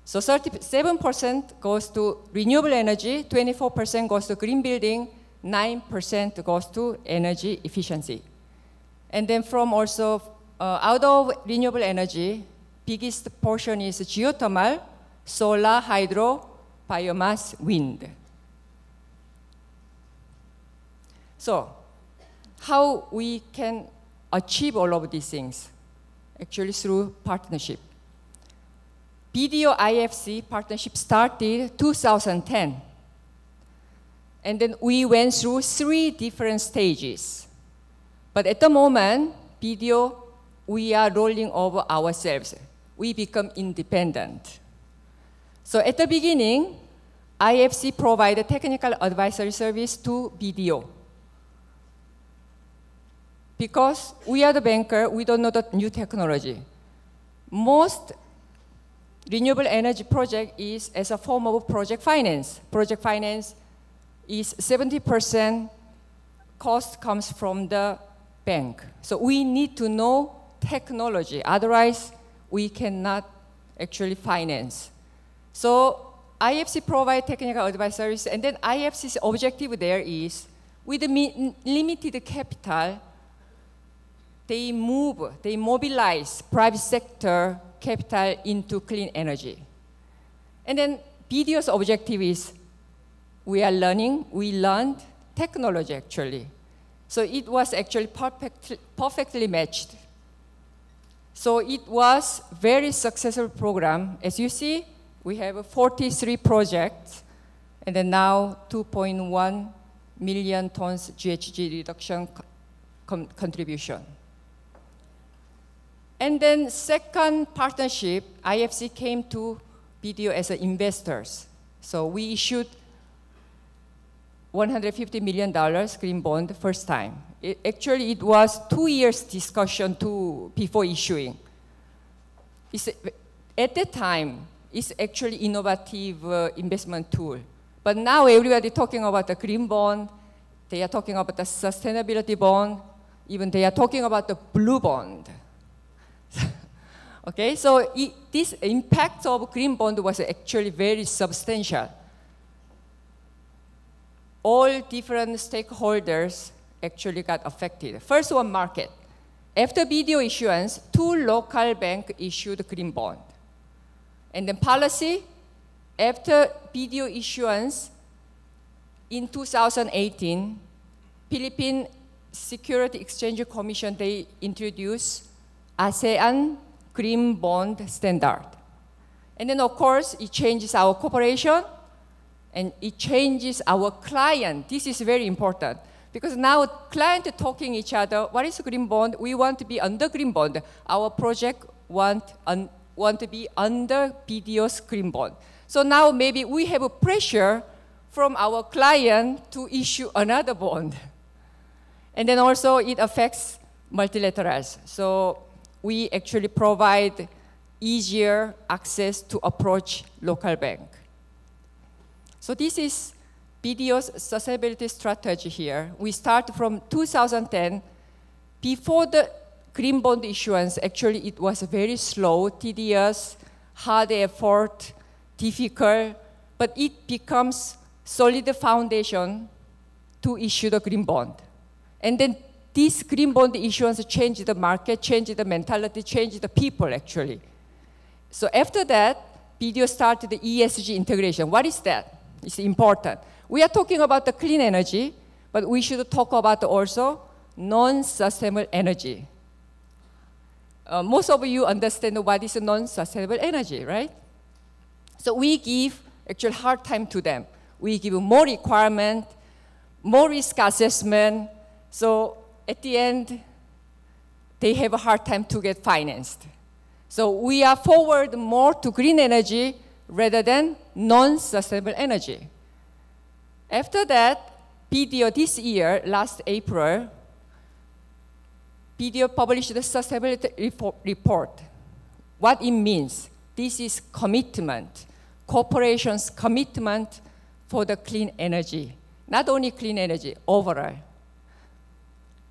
So 37% goes to renewable energy, 24% goes to green building, 9% goes to energy efficiency. And then from also, out of renewable energy, biggest portion is geothermal, solar, hydro, biomass, wind. So how we can achieve all of these things? Actually through partnership. BDO IFC partnership started 2010. And then we went through 3 different stages. But at the moment, BDO, we are rolling over ourselves. We become independent. So at the beginning, IFC provided technical advisory service to BDO. Because we are the banker, we don't know the new technology. Most renewable energy project is as a form of project finance. Project finance is 70% cost comes from the bank. So we need to know technology, otherwise we cannot actually finance. So IFC provide technical advisories, and then IFC's objective there is, with the limited capital, they mobilize private sector capital into clean energy. And then BDO's objective is, we learned technology actually. So it was actually perfectly matched. So it was very successful program. As you see, we have 43 projects, and then now 2.1 million tons GHG reduction contribution. And then second partnership, IFC came to BDO as investors. So we issued $150 million green bond first time. Actually, it was 2 years discussion before issuing. At that time, it's actually innovative investment tool. But now everybody talking about the green bond, they are talking about the sustainability bond, even they are talking about the blue bond. Okay, so this impact of green bond was actually very substantial. All different stakeholders actually got affected. First one, market. After BDO issuance, 2 local banks issued green bond. And then policy, after BDO issuance, in 2018, Philippine Security Exchange Commission, they introduced ASEAN Green Bond Standard. And then, of course, it changes our cooperation, and it changes our client. This is very important, because now client talking each other, what is green bond? We want to be under green bond. Our project want to be under BDO's green bond. So now maybe we have a pressure from our client to issue another bond. And then also it affects multilaterals. So we actually provide easier access to approach local bank. So this is BDO's sustainability strategy here. We start from 2010. Before the green bond issuance, actually it was very slow, tedious, hard effort, difficult, but it becomes solid foundation to issue the green bond. And then this green bond issuance changed the market, changed the mentality, changed the people actually. So after that, BDO started the ESG integration. What is that? It's important. We are talking about the clean energy, but we should talk about also non-sustainable energy. Most of you understand what is non-sustainable energy, right? So we give actual hard time to them. We give more requirement, more risk assessment. So at the end, they have a hard time to get financed. So we are forward more to green energy rather than non-sustainable energy. After that, BDO this year, last April, BDO published the sustainability report. What it means, this is commitment, corporations' commitment for the clean energy. Not only clean energy, overall.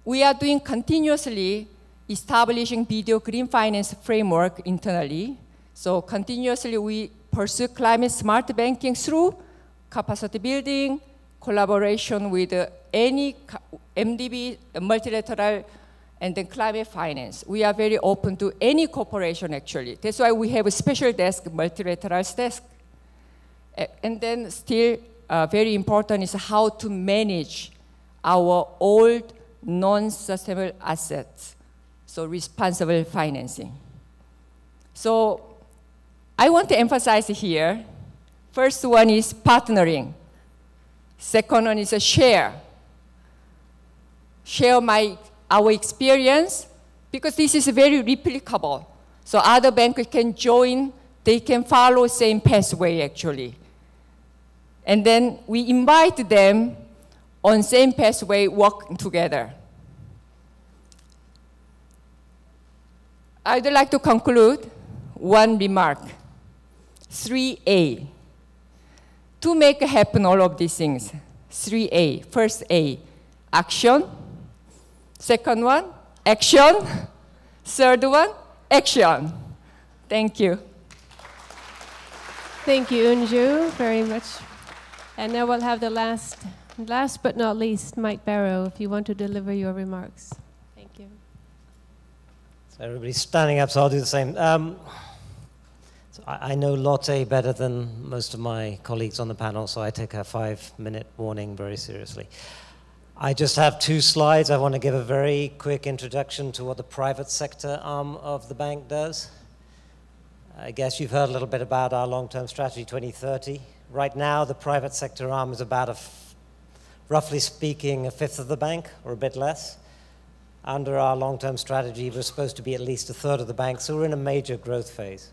We are doing continuously establishing BDO green finance framework internally. So continuously we pursue climate smart banking through capacity building, collaboration with any MDB, multilateral, and then climate finance. We are very open to any corporation actually. That's why we have a special desk, multilateral desk. And then still very important is how to manage our old non-sustainable assets. So responsible financing. So I want to emphasize here, first one is partnering. Second one is a share. Share our experience, because this is very replicable. So other banks can join, they can follow same pathway actually. And then we invite them on same pathway, work together. I'd like to conclude one remark, 3A. To make happen all of these things, 3A, first A, action. Second one, action. Third one, action. Thank you. Thank you, Unju, very much. And now we'll have the last but not least, Mike Barrow, if you want to deliver your remarks. Thank you. So everybody's standing up, so I'll do the same. So I know Lotte better than most of my colleagues on the panel, so I take her 5-minute warning very seriously. I just have 2 slides. I want to give a very quick introduction to what the private sector arm of the bank does. I guess you've heard a little bit about our long-term strategy 2030. Right now, the private sector arm is about, roughly speaking, a fifth of the bank, or a bit less. Under our long-term strategy, we're supposed to be at least a third of the bank, so we're in a major growth phase.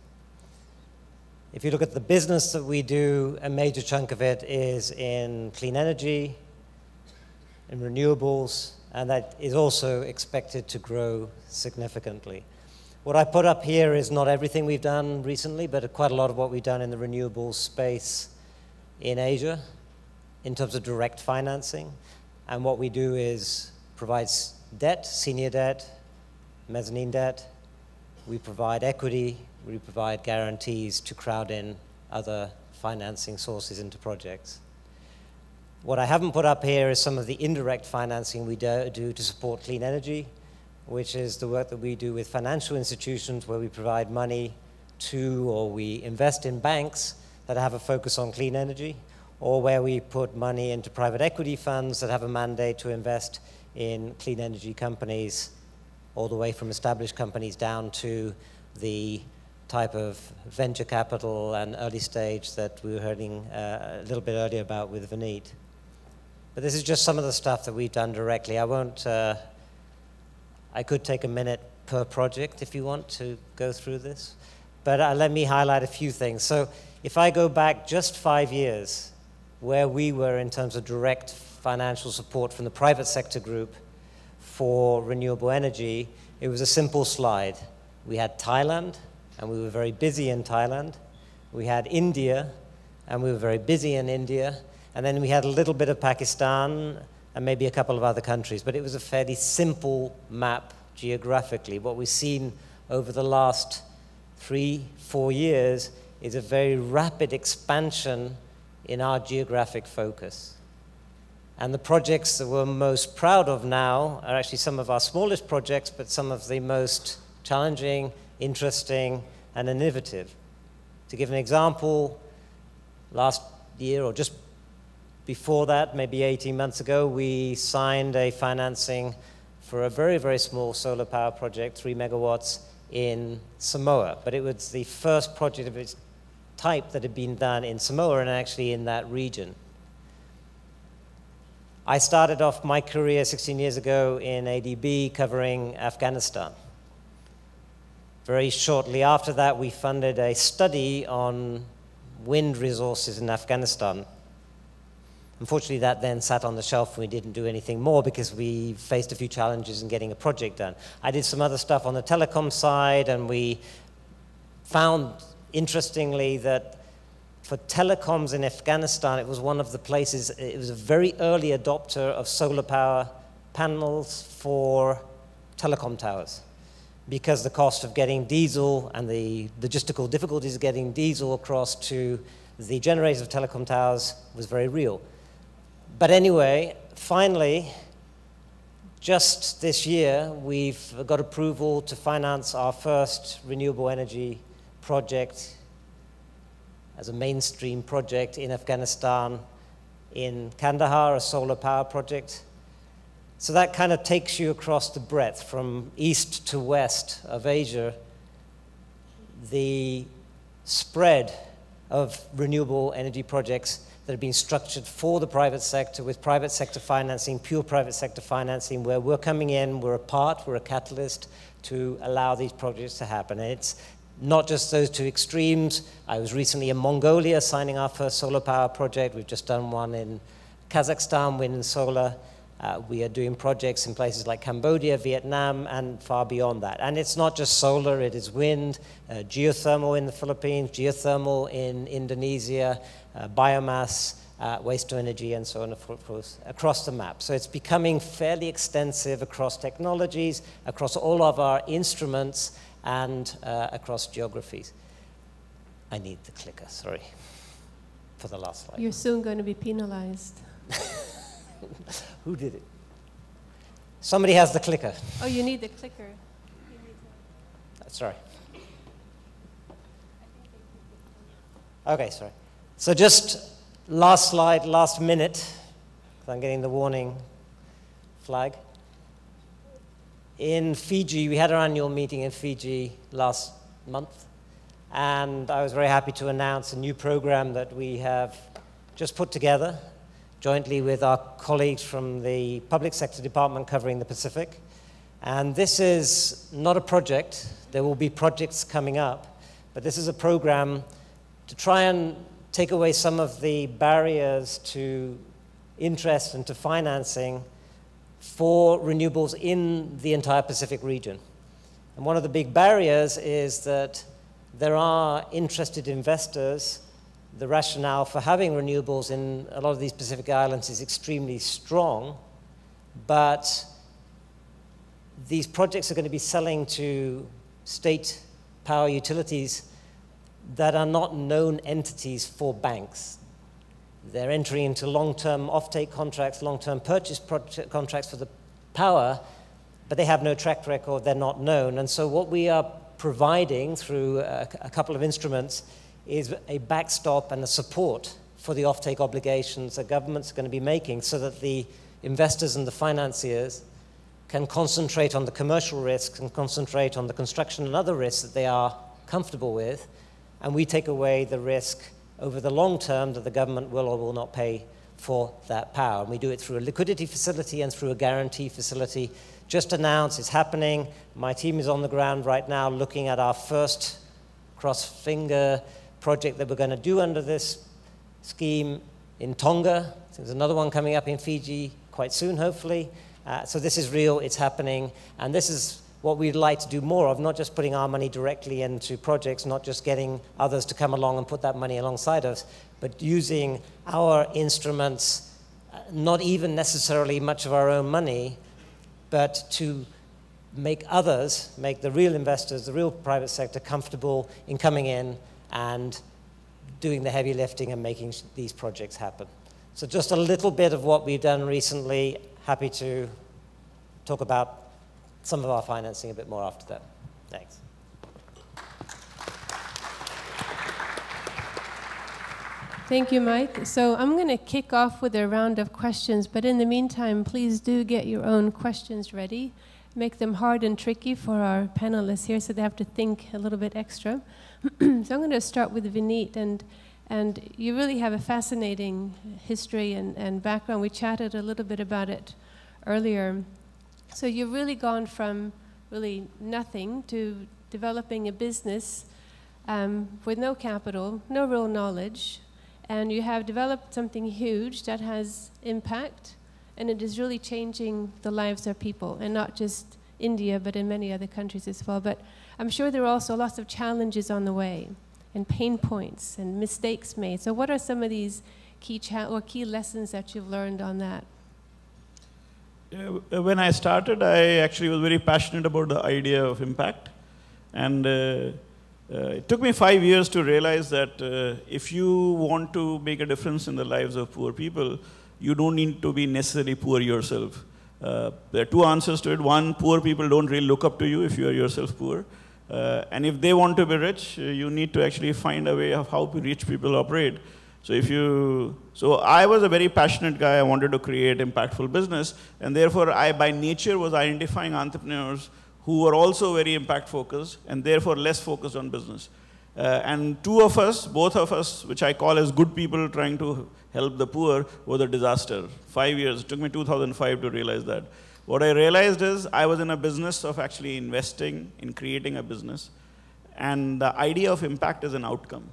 If you look at the business that we do, a major chunk of it is in clean energy, in renewables, and that is also expected to grow significantly. What I put up here is not everything we've done recently, but quite a lot of what we've done in the renewables space in Asia in terms of direct financing. And what we do is provide debt, senior debt, mezzanine debt. We provide equity, we provide guarantees to crowd in other financing sources into projects. What I haven't put up here is some of the indirect financing we do to support clean energy, which is the work that we do with financial institutions where we provide money to, or we invest in banks that have a focus on clean energy, or where we put money into private equity funds that have a mandate to invest in clean energy companies, all the way from established companies down to the type of venture capital and early stage that we were hearing a little bit earlier about with Vineet. But this is just some of the stuff that we've done directly. I could take a minute per project if you want to go through this, but let me highlight a few things. So if I go back just 5 years, where we were in terms of direct financial support from the private sector group for renewable energy, it was a simple slide. We had Thailand, and we were very busy in Thailand. We had India, and we were very busy in India. And then we had a little bit of Pakistan and maybe a couple of other countries, but it was a fairly simple map geographically. What we've seen over the last 3-4 years is a very rapid expansion in our geographic focus. And the projects that we're most proud of now are actually some of our smallest projects, but some of the most challenging, interesting, and innovative. To give an example, last year or just before that, maybe 18 months ago, we signed a financing for a very, very small solar power project, 3 megawatts, in Samoa. But it was the first project of its type that had been done in Samoa and actually in that region. I started off my career 16 years ago in ADB covering Afghanistan. Very shortly after that, we funded a study on wind resources in Afghanistan. Unfortunately, that then sat on the shelf and we didn't do anything more because we faced a few challenges in getting a project done. I did some other stuff on the telecom side, and we found, interestingly, that for telecoms in Afghanistan, it was one of the places, it was a very early adopter of solar power panels for telecom towers, because the cost of getting diesel and the logistical difficulties of getting diesel across to the generators of telecom towers was very real. But anyway, finally, just this year, we've got approval to finance our first renewable energy project as a mainstream project in Afghanistan, in Kandahar, a solar power project. So that kind of takes you across the breadth from east to west of Asia, the spread of renewable energy projects that have been structured for the private sector, with private sector financing, pure private sector financing, where we're coming in, we're a part, we're a catalyst to allow these projects to happen. And it's not just those two extremes. I was recently in Mongolia signing our first solar power project. We've just done one in Kazakhstan, wind and solar. We are doing projects in places like Cambodia, Vietnam, and far beyond that. And it's not just solar, it is wind, geothermal in the Philippines, geothermal in Indonesia, biomass, waste to energy, and so on and so forth, across the map. So it's becoming fairly extensive across technologies, across all of our instruments, and across geographies. I need the clicker, sorry, for the last slide. You're soon going to be penalized. Who did it? Somebody has the clicker. Oh, you need the clicker. Sorry. Okay, sorry. So just last slide, last minute, because I'm getting the warning flag. In Fiji, we had our annual meeting in Fiji last month, and I was very happy to announce a new program that we have just put together jointly with our colleagues from the public sector department covering the Pacific. And this is not a project. There will be projects coming up, but this is a program to try and take away some of the barriers to interest and to financing for renewables in the entire Pacific region. And one of the big barriers is that there are interested investors. The rationale for having renewables in a lot of these Pacific islands is extremely strong, but these projects are going to be selling to state power utilities that are not known entities for banks. They're entering into long-term offtake contracts, long-term purchase contracts for the power, but they have no track record, they're not known. And so what we are providing through a couple of instruments is a backstop and a support for the offtake obligations that governments are going to be making, so that the investors and the financiers can concentrate on the commercial risks and concentrate on the construction and other risks that they are comfortable with, and we take away the risk over the long term that the government will or will not pay for that power. And we do it through a liquidity facility and through a guarantee facility. Just announced, it's happening. My team is on the ground right now looking at our first cross-finger project that we're going to do under this scheme in Tonga. There's another one coming up in Fiji quite soon, hopefully. So this is real, it's happening, and this is what we'd like to do more of, not just putting our money directly into projects, not just getting others to come along and put that money alongside us, but using our instruments, not even necessarily much of our own money, but to make others, make the real investors, the real private sector comfortable in coming in and doing the heavy lifting and making these projects happen. So just a little bit of what we've done recently. Happy to talk about some of our financing a bit more after that. Thanks. Thank you, Mike. So I'm going to kick off with a round of questions, but in the meantime, please do get your own questions ready. Make them hard and tricky for our panelists here, so they have to think a little bit extra. So I'm going to start with Vineet, and you really have a fascinating history and background. We chatted a little bit about it earlier. So you've really gone from really nothing to developing a business with no capital, no real knowledge, and you have developed something huge that has impact, and it is really changing the lives of people, and not just India, but in many other countries as well. But I'm sure there are also lots of challenges on the way, and pain points, and mistakes made. So what are some of these key lessons that you've learned on that? When I started, I actually was very passionate about the idea of impact. And it took me 5 years to realize that if you want to make a difference in the lives of poor people, you don't need to be necessarily poor yourself. There are two answers to it. One, poor people don't really look up to you if you are yourself poor. And if they want to be rich, you need to actually find a way of how rich people operate. So I was a very passionate guy. I wanted to create impactful business, and therefore I, by nature, was identifying entrepreneurs who were also very impact focused, and therefore less focused on business. And both of us, which I call as good people trying to help the poor, was a disaster. 5 years. It took me 2005 to realize that. What I realized is I was in a business of actually investing in creating a business, and the idea of impact is an outcome.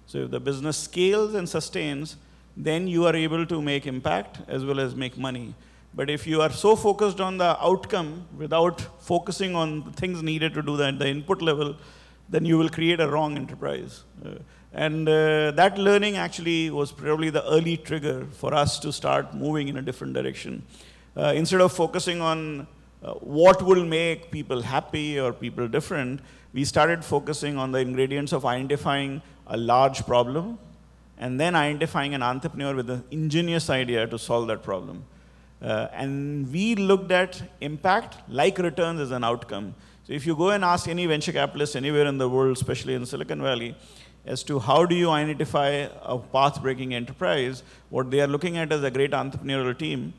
So if the business scales and sustains, then you are able to make impact as well as make money. But if you are so focused on the outcome without focusing on the things needed to do that at the input level, then you will create a wrong enterprise. That learning actually was probably the early trigger for us to start moving in a different direction. Instead of focusing on what will make people happy or people different, we started focusing on the ingredients of identifying a large problem and then identifying an entrepreneur with an ingenious idea to solve that problem. And we looked at impact like returns as an outcome. So if you go and ask any venture capitalist anywhere in the world, especially in Silicon Valley, as to how do you identify a path-breaking enterprise, what they are looking at is a great entrepreneurial team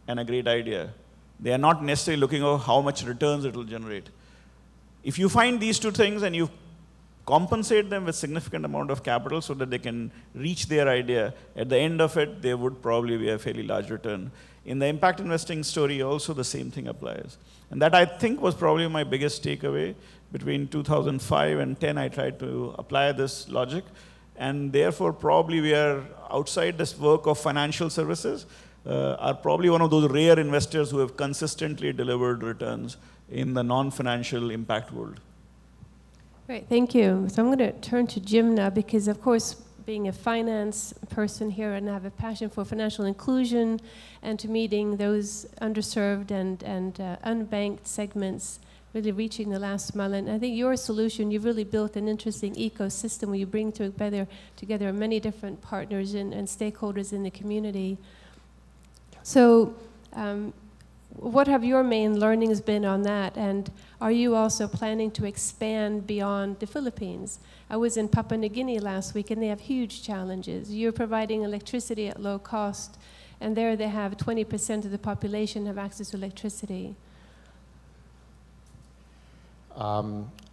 and a great idea. They are not necessarily looking at how much returns it will generate. If you find these two things and you compensate them with significant amount of capital so that they can reach their idea, at the end of it, there would probably be a fairly large return. In the impact investing story, also the same thing applies. And that, I think, was probably my biggest takeaway. Between 2005 and 10, I tried to apply this logic. And therefore, probably we are outside this work of financial services, are probably one of those rare investors who have consistently delivered returns in the non-financial impact world. Great, thank you. So I'm going to turn to Jim now, because of course, being a finance person here and I have a passion for financial inclusion and to meeting those underserved and unbanked segments, really reaching the last mile. And I think your solution, you've really built an interesting ecosystem where you bring together many different partners and stakeholders in the community. So what have your main learnings been on that? And are you also planning to expand beyond the Philippines? I was in Papua New Guinea last week, and they have huge challenges. You're providing electricity at low cost, and there they have 20% of the population have access to electricity.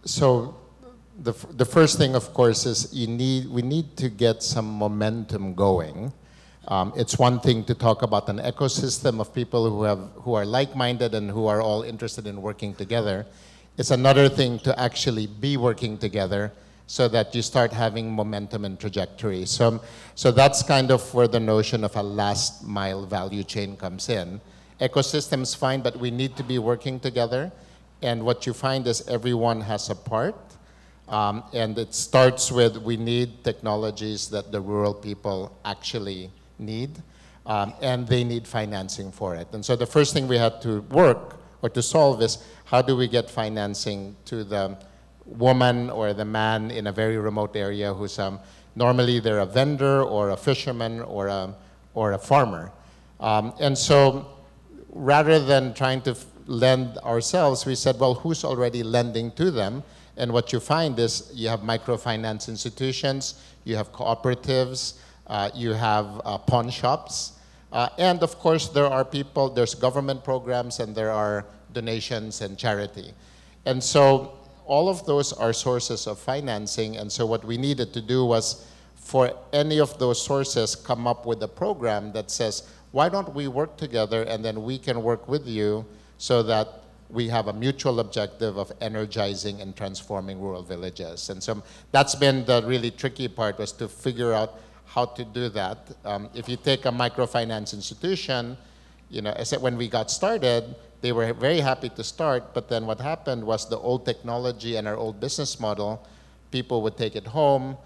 So the first thing, of course, is we need to get some momentum going. It's one thing to talk about an ecosystem of people who are like-minded and who are all interested in working together. It's another thing to actually be working together so that you start having momentum and trajectory. So that's kind of where the notion of a last mile value chain comes in. Ecosystem's fine, but we need to be working together. And what you find is everyone has a part. And it starts with we need technologies that the rural people actually need. And they need financing for it. And so the first thing we had to work or to solve is how do we get financing to the woman or the man in a very remote area who's normally they're a vendor or a fisherman or a farmer. And so rather than trying to lend ourselves, we said, well, who's already lending to them? And what you find is you have microfinance institutions, you have cooperatives, you have pawn shops, and of course there are people, there's government programs and there are donations and charity. And so all of those are sources of financing, and so what we needed to do was for any of those sources come up with a program that says, why don't we work together and then we can work with you so that we have a mutual objective of energizing and transforming rural villages. And so that's been the really tricky part, was to figure out how to do that. If you take a microfinance institution, you know, as when we got started, they were very happy to start, but then what happened was the old technology and our old business model, people would take it home.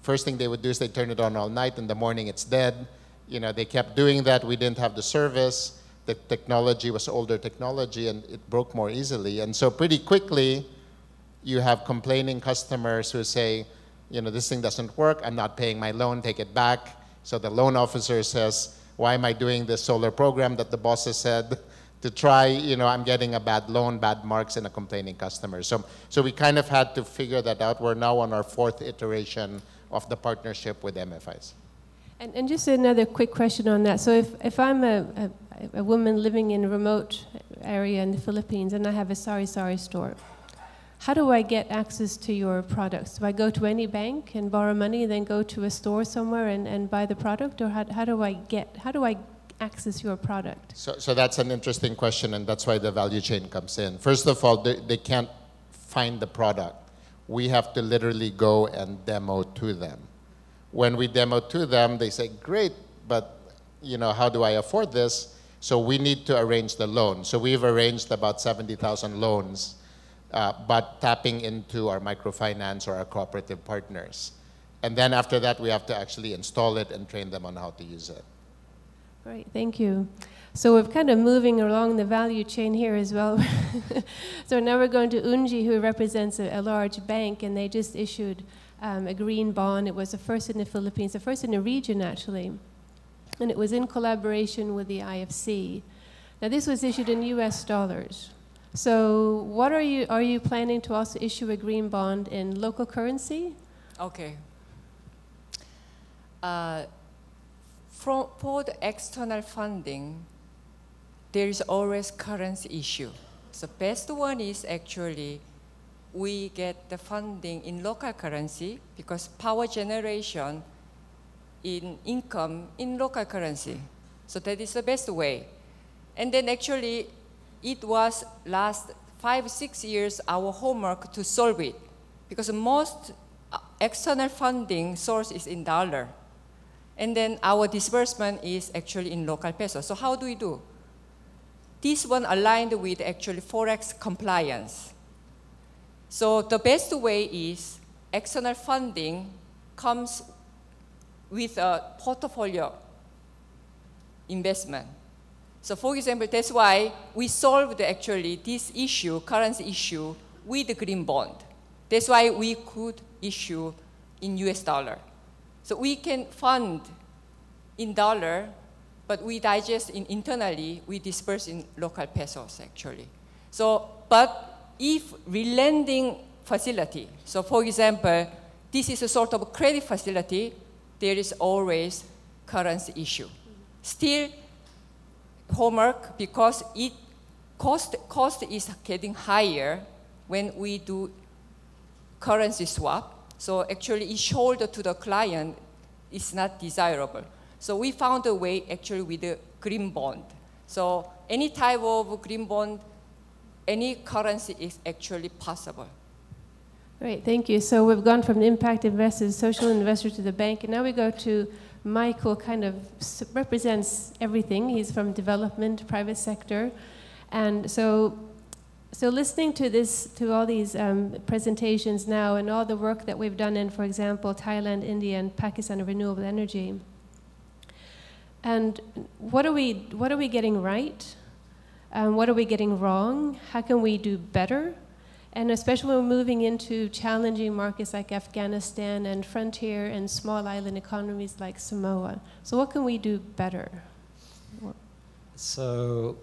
First thing they would do is they turn it on all night, in the morning it's dead. You know, they kept doing that, we didn't have the service. The technology was older technology and it broke more easily. And so pretty quickly, you have complaining customers who say, you know, this thing doesn't work, I'm not paying my loan, take it back. So the loan officer says, why am I doing this solar program that the boss has said to try, you know, I'm getting a bad loan, bad marks, and a complaining customer. So we kind of had to figure that out. We're now on our 4th iteration of the partnership with MFIs. And just another quick question on that. So if I'm a woman living in a remote area in the Philippines and I have a sari-sari store, how do I get access to your products? Do I go to any bank and borrow money, then go to a store somewhere and buy the product? Or how do I access your product? So that's an interesting question, and that's why the value chain comes in. First of all, they can't find the product. We have to literally go and demo to them. When we demo to them, they say, great, but you know, how do I afford this? So we need to arrange the loan. So we've arranged about 70,000 loans, but tapping into our microfinance or our cooperative partners. And then after that, we have to actually install it and train them on how to use it. Great, thank you. So we're kind of moving along the value chain here as well. So now we're going to Unji, who represents a large bank, and they just issued a green bond. It was the first in the Philippines, the first in the region actually, and it was in collaboration with the IFC. Now this was issued in US dollars. So what are you planning to also issue a green bond in local currency? Okay. For the external funding, there is always currency issue. So best one is actually we get the funding in local currency because power generation in income in local currency. So that is the best way. And then actually it was last 5-6 years our homework to solve it because most external funding source is in dollar. And then our disbursement is actually in local peso. So how do we do? This one aligned with actually Forex compliance. So the best way is external funding comes with a portfolio investment. So for example, that's why we solved actually this issue, currency issue, with the green bond. That's why we could issue in US dollar. So we can fund in dollar, but we digest internally, we disperse in local pesos actually. So, but if relending facility, so for example, this is a sort of credit facility, there is always currency issue. Still homework because it cost is getting higher when we do currency swap. So actually it's shoulder to the client is not desirable. So we found a way actually with the green bond. So any type of green bond, any currency is actually possible. Great, thank you. So we've gone from the impact investors, social investors to the bank, and now we go to Michael, kind of represents everything. He's from development, private sector. And so So listening to this, to all these presentations now, and all the work that we've done in, for example, Thailand, India, and Pakistan of renewable energy, and what are we getting right? What are we getting wrong? How can we do better? And especially when we're moving into challenging markets like Afghanistan and frontier and small island economies like Samoa. So what can we do better? So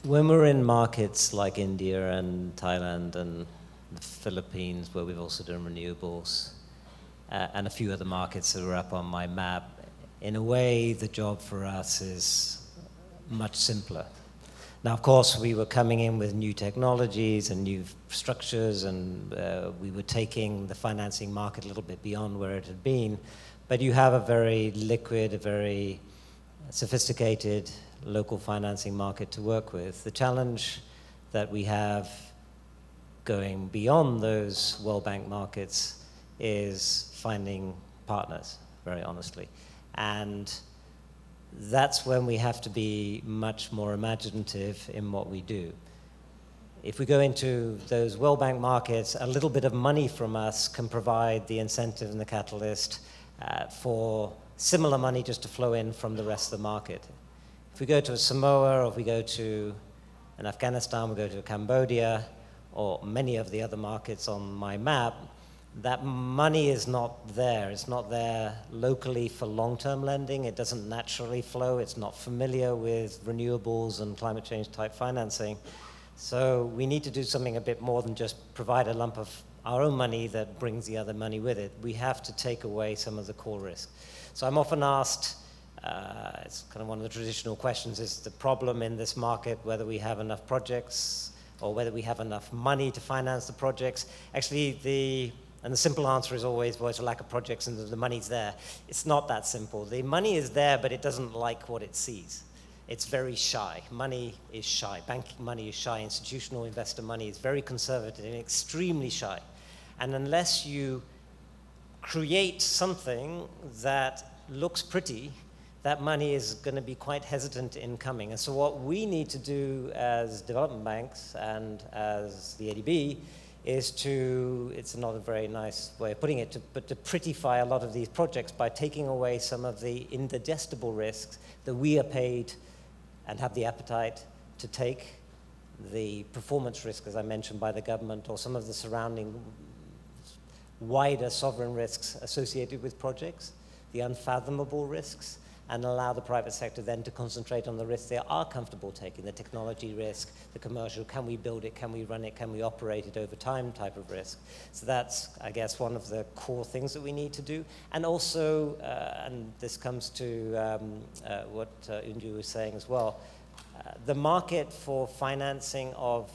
when we're in markets like India and Thailand and the Philippines, where we've also done renewables, and a few other markets that are up on my map, in a way, the job for us is much simpler. Now, of course, we were coming in with new technologies and new structures, and we were taking the financing market a little bit beyond where it had been. But you have a very liquid, a very sophisticated local financing market to work with. The challenge that we have going beyond those well-banked markets is finding partners, very honestly. And that's when we have to be much more imaginative in what we do. If we go into those well-banked markets, a little bit of money from us can provide the incentive and the catalyst for similar money just to flow in from the rest of the market. If we go to a Samoa, or if we go to an Afghanistan, we go to Cambodia, or many of the other markets on my map, that money is not there. It's not there locally for long-term lending. It doesn't naturally flow. It's not familiar with renewables and climate change type financing. So we need to do something a bit more than just provide a lump of our own money that brings the other money with it. We have to take away some of the core risk. So I'm often asked, it's kind of one of the traditional questions, is the problem in this market whether we have enough projects or whether we have enough money to finance the projects? Actually, the simple answer is always, well, it's a lack of projects and the money's there. It's not that simple. The money is there, but it doesn't like what it sees. It's very shy. Money is shy. Banking money is shy. Institutional investor money is very conservative and extremely shy. And unless you create something that looks pretty, that money is going to be quite hesitant in coming. And so what we need to do as development banks and as the ADB is to, it's not a very nice way of putting it, but to prettify a lot of these projects by taking away some of the indigestible risks that we are paid and have the appetite to take, the performance risk, as I mentioned, by the government, or some of the surrounding wider sovereign risks associated with projects, the unfathomable risks, and allow the private sector then to concentrate on the risks they are comfortable taking, the technology risk, the commercial, can we build it, can we run it, can we operate it over time type of risk. So that's, I guess, one of the core things that we need to do. And also, and this comes to what Unju was saying as well, the market for financing of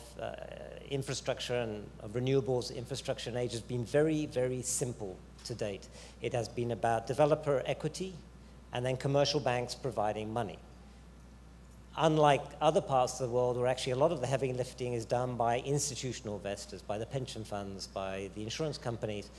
infrastructure and of renewables infrastructure in Asia has been very, very simple to date. It has been about developer equity and then commercial banks providing money. Unlike other parts of the world where actually a lot of the heavy lifting is done by institutional investors, by the pension funds, by the insurance companies,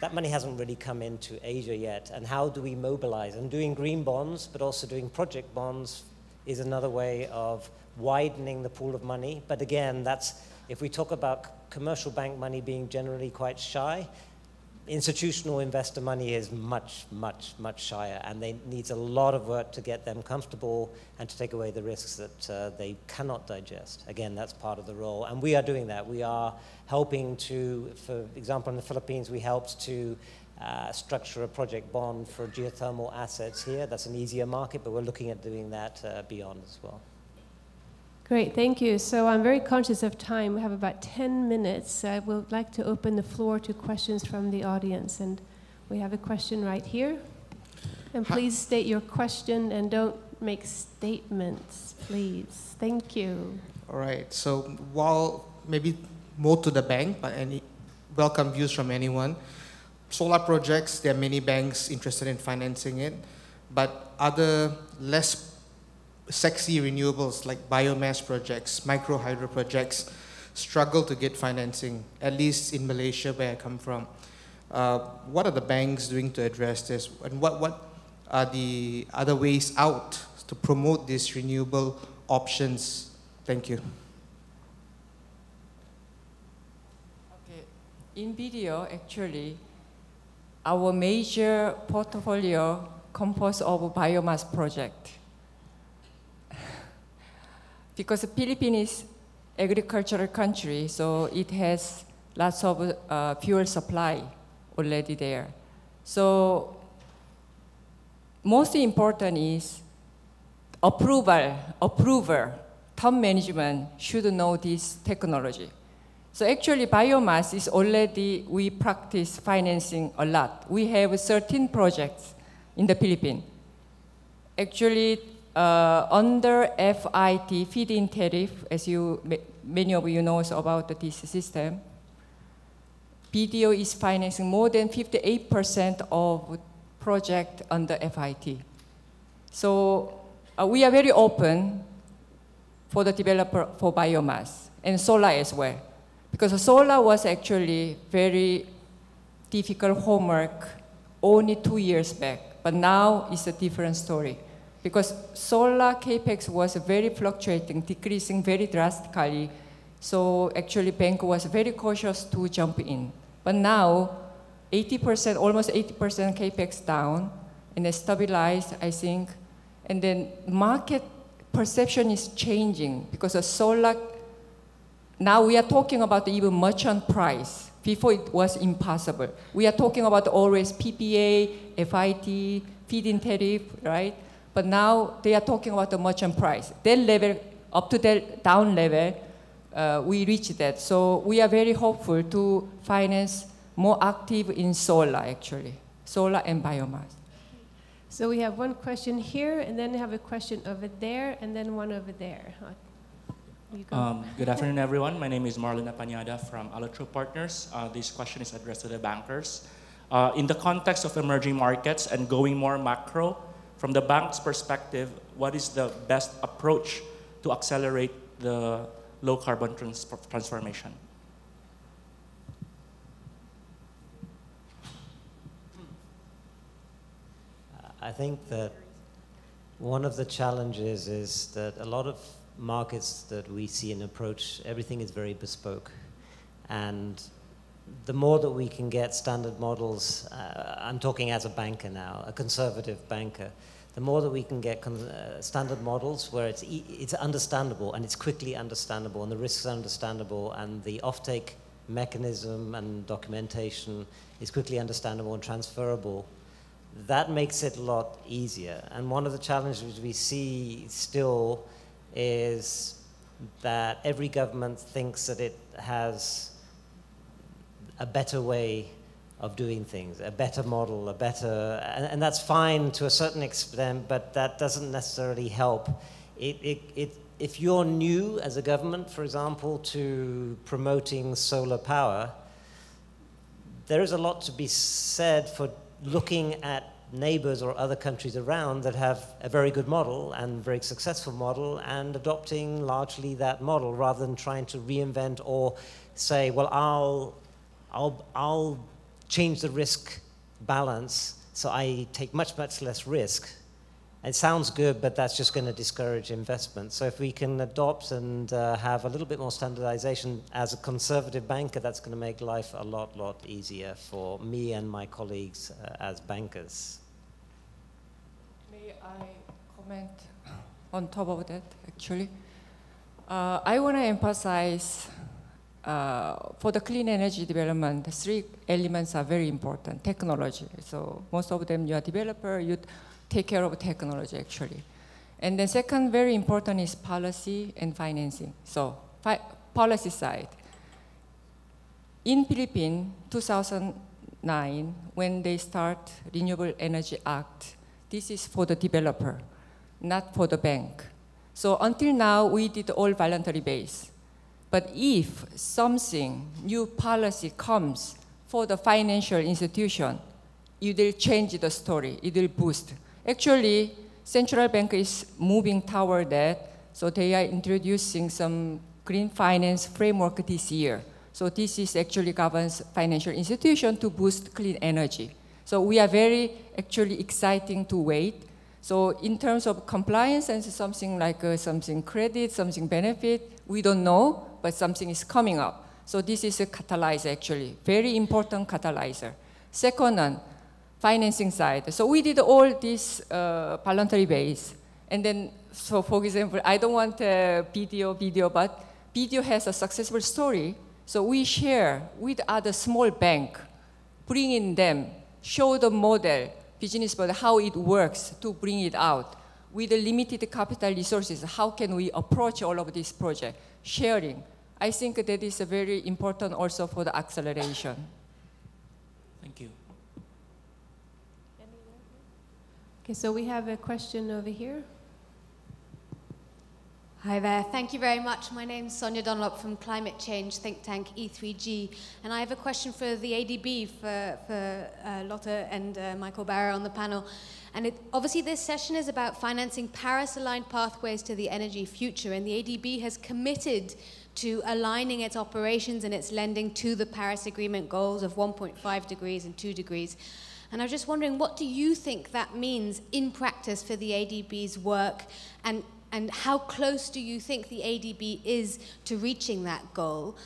that money hasn't really come into Asia yet. And how do we mobilize? And doing green bonds, but also doing project bonds is another way of widening the pool of money. But again, that's, if we talk about commercial bank money being generally quite shy, institutional investor money is much, much, much shyer, and they needs a lot of work to get them comfortable and to take away the risks that they cannot digest. Again, that's part of the role, and we are doing that. We are helping to, for example, in the Philippines, we helped to structure a project bond for geothermal assets here. That's an easier market, but we're looking at doing that beyond as well. Great, thank you. So I'm very conscious of time. We have about 10 minutes. I would like to open the floor to questions from the audience. And we have a question right here. And please state your question and don't make statements, please. Thank you. All right, so while maybe more to the bank, but any welcome views from anyone. Solar projects, there are many banks interested in financing it, but other less sexy renewables like biomass projects, micro hydro projects struggle to get financing, at least in Malaysia where I come from. What are the banks doing to address this? And what are the other ways out to promote these renewable options? Thank you. In video, actually, our major portfolio composed of biomass project. Because the Philippines is agricultural country, so it has lots of fuel supply already there. So most important is approver, top management should know this technology. So actually biomass is already, we practice financing a lot. We have 13 projects in the Philippines. Actually, under FIT, feed-in tariff, as many of you know about this system, BDO is financing more than 58% of project under FIT. So we are very open for the developer for biomass and solar as well. Because solar was actually very difficult homework only 2 years back, but now it's a different story. Because solar capex was very fluctuating, decreasing very drastically. So actually bank was very cautious to jump in. But now 80%, almost 80% capex down and then stabilized, I think. And then market perception is changing because of solar. Now we are talking about even merchant price. Before it was impossible. We are talking about always PPA, FIT, feed-in tariff, right? But now they are talking about the merchant price. That level, up to that down level, we reached that. So we are very hopeful to finance more active in solar, actually. Solar and biomass. So we have one question here, and then we have a question over there, and then one over there. You go. Good afternoon, everyone. My name is Marlon Apanyada from Alotro Partners. This question is addressed to the bankers. In the context of emerging markets and going more macro, from the bank's perspective, what is the best approach to accelerate the low carbon transformation? I think that one of the challenges is that a lot of markets that we see and approach, everything is very bespoke. And the more that we can get standard models, I'm talking as a banker now, a conservative banker, the more that we can get standard models where it's understandable and it's quickly understandable and the risks are understandable and the offtake mechanism and documentation is quickly understandable and transferable, that makes it a lot easier. And one of the challenges we see still is that every government thinks that it has a better way of doing things, a better model, and that's fine to a certain extent, but that doesn't necessarily help. If you're new as a government, for example, to promoting solar power, there is a lot to be said for looking at neighbors or other countries around that have a very good model and very successful model and adopting largely that model rather than trying to reinvent or say, well, I'll change the risk balance so I take much, much less risk. It sounds good, but that's just going to discourage investment. So if we can adopt and have a little bit more standardization as a conservative banker, that's going to make life a lot easier for me and my colleagues as bankers. May I comment on top of that, actually? I want to emphasize for the clean energy development, 3 elements are very important. Technology. So most of them, you are a developer, you take care of technology, actually. And then second, very important is policy and financing. So policy side. In Philippines, 2009, when they start Renewable Energy Act, this is for the developer, not for the bank. So until now, we did all voluntary base. But if something, new policy comes for the financial institution, it will change the story, it will boost. Actually, central bank is moving toward that, so they are introducing some green finance framework this year. So this is actually governs financial institution to boost clean energy. So we are very actually exciting to wait. So in terms of compliance and something like something credit, something benefit, we don't know, but something is coming up. So this is a catalyzer, actually, very important catalyzer. Second one, financing side. So we did all this voluntary base. And then, so for example, I don't want video, but video has a successful story. So we share with other small bank, bring in them, show the model, business model, how it works to bring it out. With the limited capital resources, how can we approach all of this project? Sharing. I think that is very important also for the acceleration. Thank you. Okay, so we have a question over here. Hi there, thank you very much. My name's Sonia Dunlop from climate change think tank E3G, and I have a question for the ADB, for Lotte and Michael Barrow on the panel. And obviously this session is about financing Paris-aligned pathways to the energy future, and the ADB has committed to aligning its operations and its lending to the Paris Agreement goals of 1.5 degrees and 2 degrees. And I was just wondering, what do you think that means in practice for the ADB's work, and how close do you think the ADB is to reaching that goal?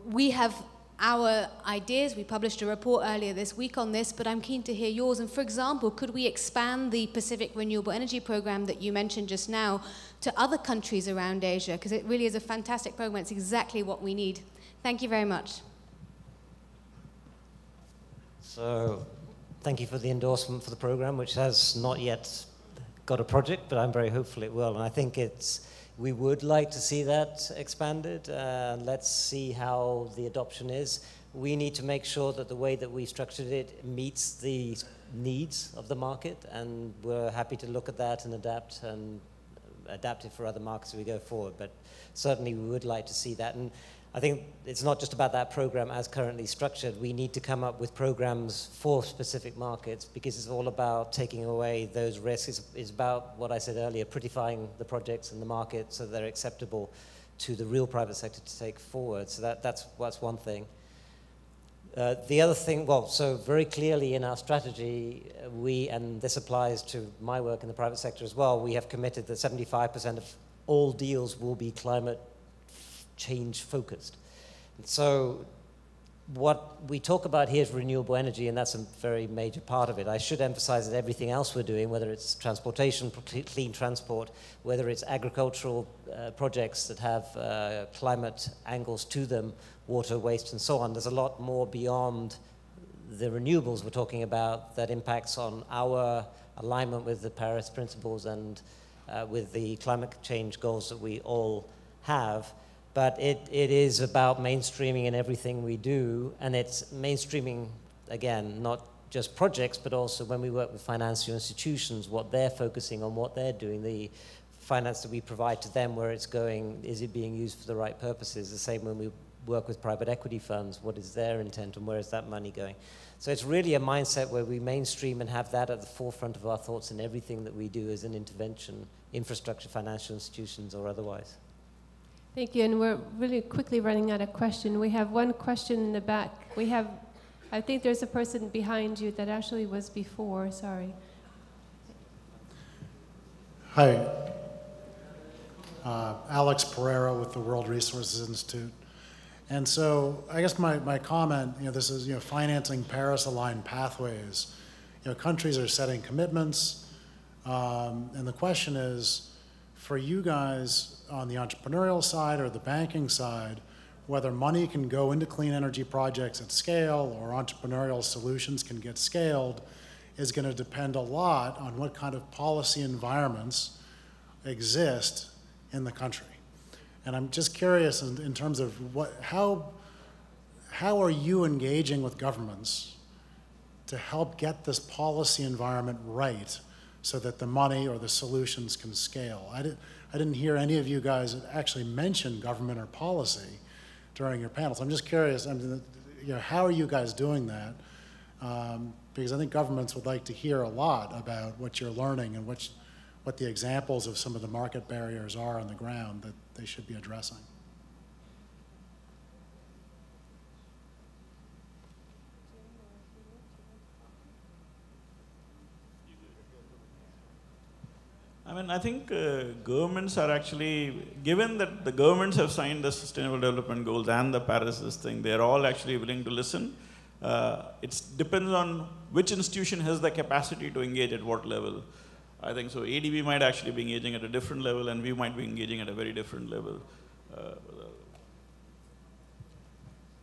We have our ideas. We published a report earlier this week on this, but I'm keen to hear yours. And for example, could we expand the Pacific Renewable Energy Program that you mentioned just now to other countries around Asia? Because it really is a fantastic program. It's exactly what we need. Thank you very much. So, thank you for the endorsement for the program, which has not yet got a project, but I'm very hopeful it will. And I think we would like to see that expanded. Let's see how the adoption is. We need to make sure that the way that we structured it meets the needs of the market, and we're happy to look at that and adapt it for other markets as we go forward. But certainly we would like to see that. And I think it's not just about that program as currently structured. We need to come up with programs for specific markets, because it's all about taking away those risks. It's about what I said earlier, prettifying the projects and the market so they're acceptable to the real private sector to take forward. So that's one thing. The other thing, well, so very clearly in our strategy, and this applies to my work in the private sector as well, we have committed that 75% of all deals will be climate change focused. And so what we talk about here is renewable energy, and that's a very major part of it. I should emphasize that everything else we're doing, whether it's transportation, clean transport, whether it's agricultural projects that have climate angles to them, water, waste, and so on, there's a lot more beyond the renewables we're talking about that impacts on our alignment with the Paris principles and with the climate change goals that we all have. But it is about mainstreaming in everything we do, and it's mainstreaming, again, not just projects, but also when we work with financial institutions, what they're focusing on, what they're doing, the finance that we provide to them, where it's going, is it being used for the right purposes? The same when we work with private equity firms, what is their intent and where is that money going? So it's really a mindset where we mainstream and have that at the forefront of our thoughts in everything that we do as an intervention, infrastructure, financial institutions, or otherwise. Thank you, and we're really quickly running out of questions. We have one question in the back. I think there's a person behind you that actually was before, sorry. Hi, Alex Pereira with the World Resources Institute. And so I guess my comment, this is, financing Paris-aligned pathways. Countries are setting commitments, and the question is, for you guys on the entrepreneurial side or the banking side, whether money can go into clean energy projects at scale or entrepreneurial solutions can get scaled is going to depend a lot on what kind of policy environments exist in the country. And I'm just curious in terms of how are you engaging with governments to help get this policy environment right so that the money or the solutions can scale? I didn't hear any of you guys actually mention government or policy during your panels. I'm just curious, how are you guys doing that? Because I think governments would like to hear a lot about what you're learning and what the examples of some of the market barriers are on the ground that they should be addressing. I mean, I think governments are actually, given that the governments have signed the Sustainable Development Goals and the Paris thing, they're all actually willing to listen. It depends on which institution has the capacity to engage at what level. I think so ADB might actually be engaging at a different level, and we might be engaging at a very different level.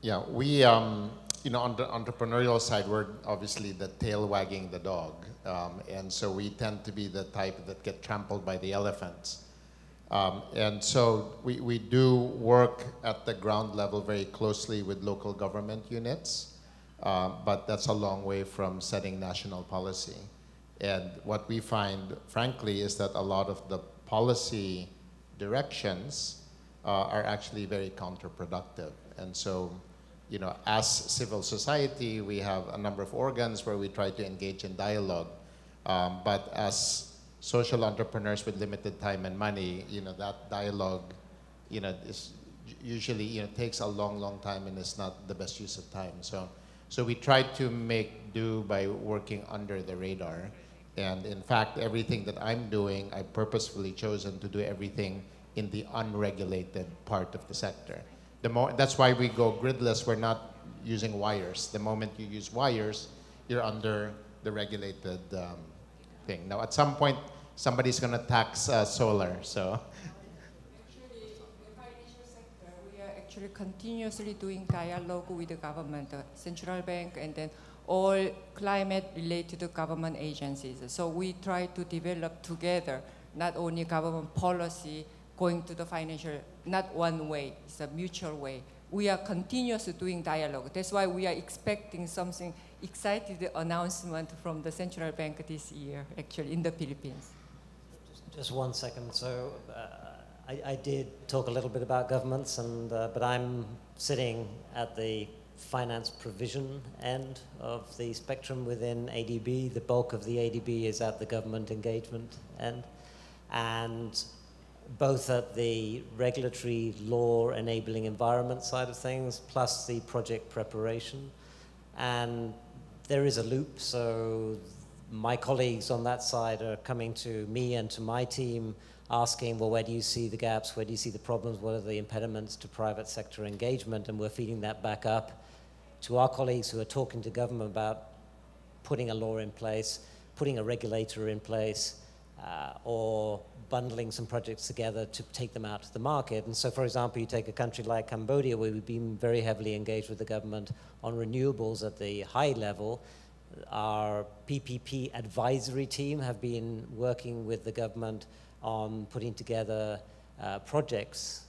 Yeah, we, on the entrepreneurial side, we're obviously the tail wagging the dog. And so we tend to be the type that get trampled by the elephants. And so we do work at the ground level very closely with local government units, but that's a long way from setting national policy. And what we find, frankly, is that a lot of the policy directions are actually very counterproductive. And so, as civil society, we have a number of organs where we try to engage in dialogue. But as social entrepreneurs with limited time and money, that dialogue, is usually, takes a long, long time, and it's not the best use of time. So we try to make do by working under the radar. And in fact, everything that I'm doing, I purposefully chosen to do everything in the unregulated part of the sector. That's why we go gridless. We're not using wires. The moment you use wires, you're under the regulated thing. Now, at some point, somebody's going to tax solar. So, actually, in the financial sector, we are actually continuously doing dialogue with the government, the central bank, and then all climate-related government agencies. So we try to develop together not only government policy going to the financial, not one way, it's a mutual way. We are continuously doing dialogue. That's why we are expecting something exciting announcement from the central bank this year, actually, in the Philippines. Just 1 second. So I did talk a little bit about governments, but I'm sitting at the finance provision end of the spectrum within ADB. The bulk of the ADB is at the government engagement end. And both at the regulatory law enabling environment side of things, plus the project preparation. And there is a loop, so my colleagues on that side are coming to me and to my team asking, well, where do you see the gaps? Where do you see the problems? What are the impediments to private sector engagement? And we're feeding that back up to our colleagues who are talking to government about putting a law in place, putting a regulator in place, or bundling some projects together to take them out to the market. And so, for example, you take a country like Cambodia, where we've been very heavily engaged with the government on renewables at the high level. Our PPP advisory team have been working with the government on putting together projects,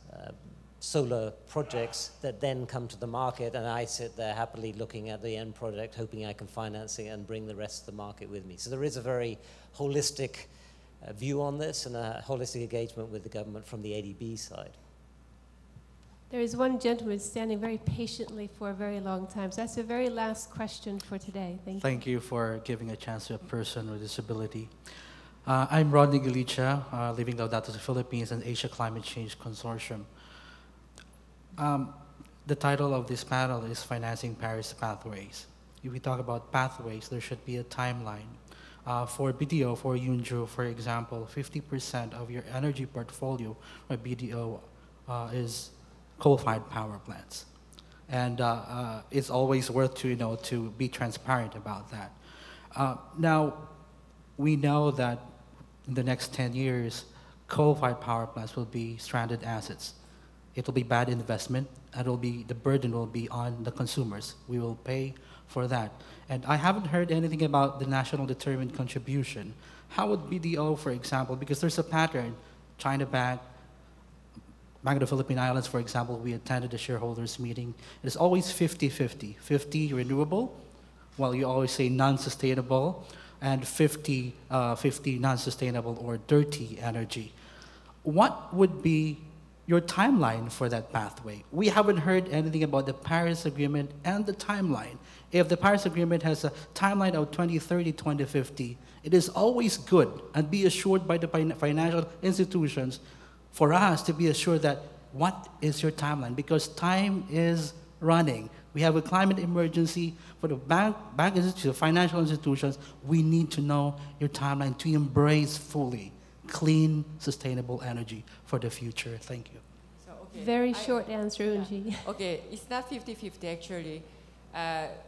solar projects that then come to the market, and I sit there happily looking at the end project, hoping I can finance it and bring the rest of the market with me. So there is a very holistic view on this and a holistic engagement with the government from the ADB side. There is one gentleman standing very patiently for a very long time. So that's the very last question for today. Thank you. Thank you for giving a chance to a person with disability. I'm Rodney Galicia, living Laudato to the Philippines and Asia Climate Change Consortium. The title of this panel is Financing Paris Pathways. If we talk about pathways, there should be a timeline. For BDO, for Yunju, for example, 50% of your energy portfolio or BDO is coal-fired power plants. And it's always worth to be transparent about that. Now, we know that in the next 10 years, coal-fired power plants will be stranded assets. It will be bad investment, and the burden will be on the consumers. We will pay for that. And I haven't heard anything about the national determined contribution. How would BDO, for example, because there's a pattern, China Bank, Bank of the Philippine Islands, for example, we attended a shareholders meeting. It's always 50-50. 50 renewable, well, you always say non-sustainable, and 50 non-sustainable or dirty energy. What would be your timeline for that pathway? We haven't heard anything about the Paris Agreement and the timeline. If the Paris Agreement has a timeline of 2030, 2050, it is always good, and be assured by the financial institutions for us to be assured that what is your timeline, because time is running. We have a climate emergency. For the bank institutions, financial institutions, we need to know your timeline to embrace fully clean, sustainable energy for the future. Thank you. So, okay, Very short answer, yeah. Unji. Okay, it's not 50-50 actually.